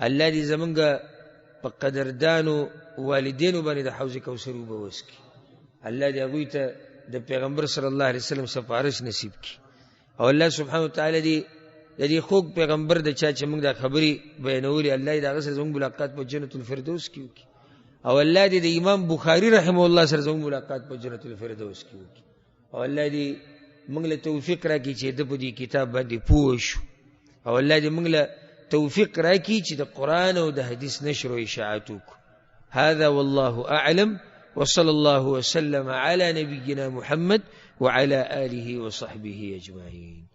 الله دې زمونږ په قدردانو والدینو باندې د حوض کوثر اوبه وڅکي، الله دې هغوی ته د پیغمبر صلی الله علیه وسلم سفارش نصیب کی او الله سبحانه وتعالی د دې خوږ پیغمبر د چا چې موږ دا خبرې بیانولې الله دې هغه سره زموږ ملاقات په جنت الفردوس کې وکړي او الله دې د امام بخاری رحمه الله سره زموږ ملاقات په جنت الفردوس کې وکړي او الله دې موږ له توفیق راکړي چې د په دې کتاب باندې پوه شو او الله دې موږ له توفیق راکړي چې د قرآن او د حدیث نشر او اشاعت وکړو. هذا والله أعلم وصلى الله وسلم على نبينا محمد وعلى آله وصحبه أجمعين.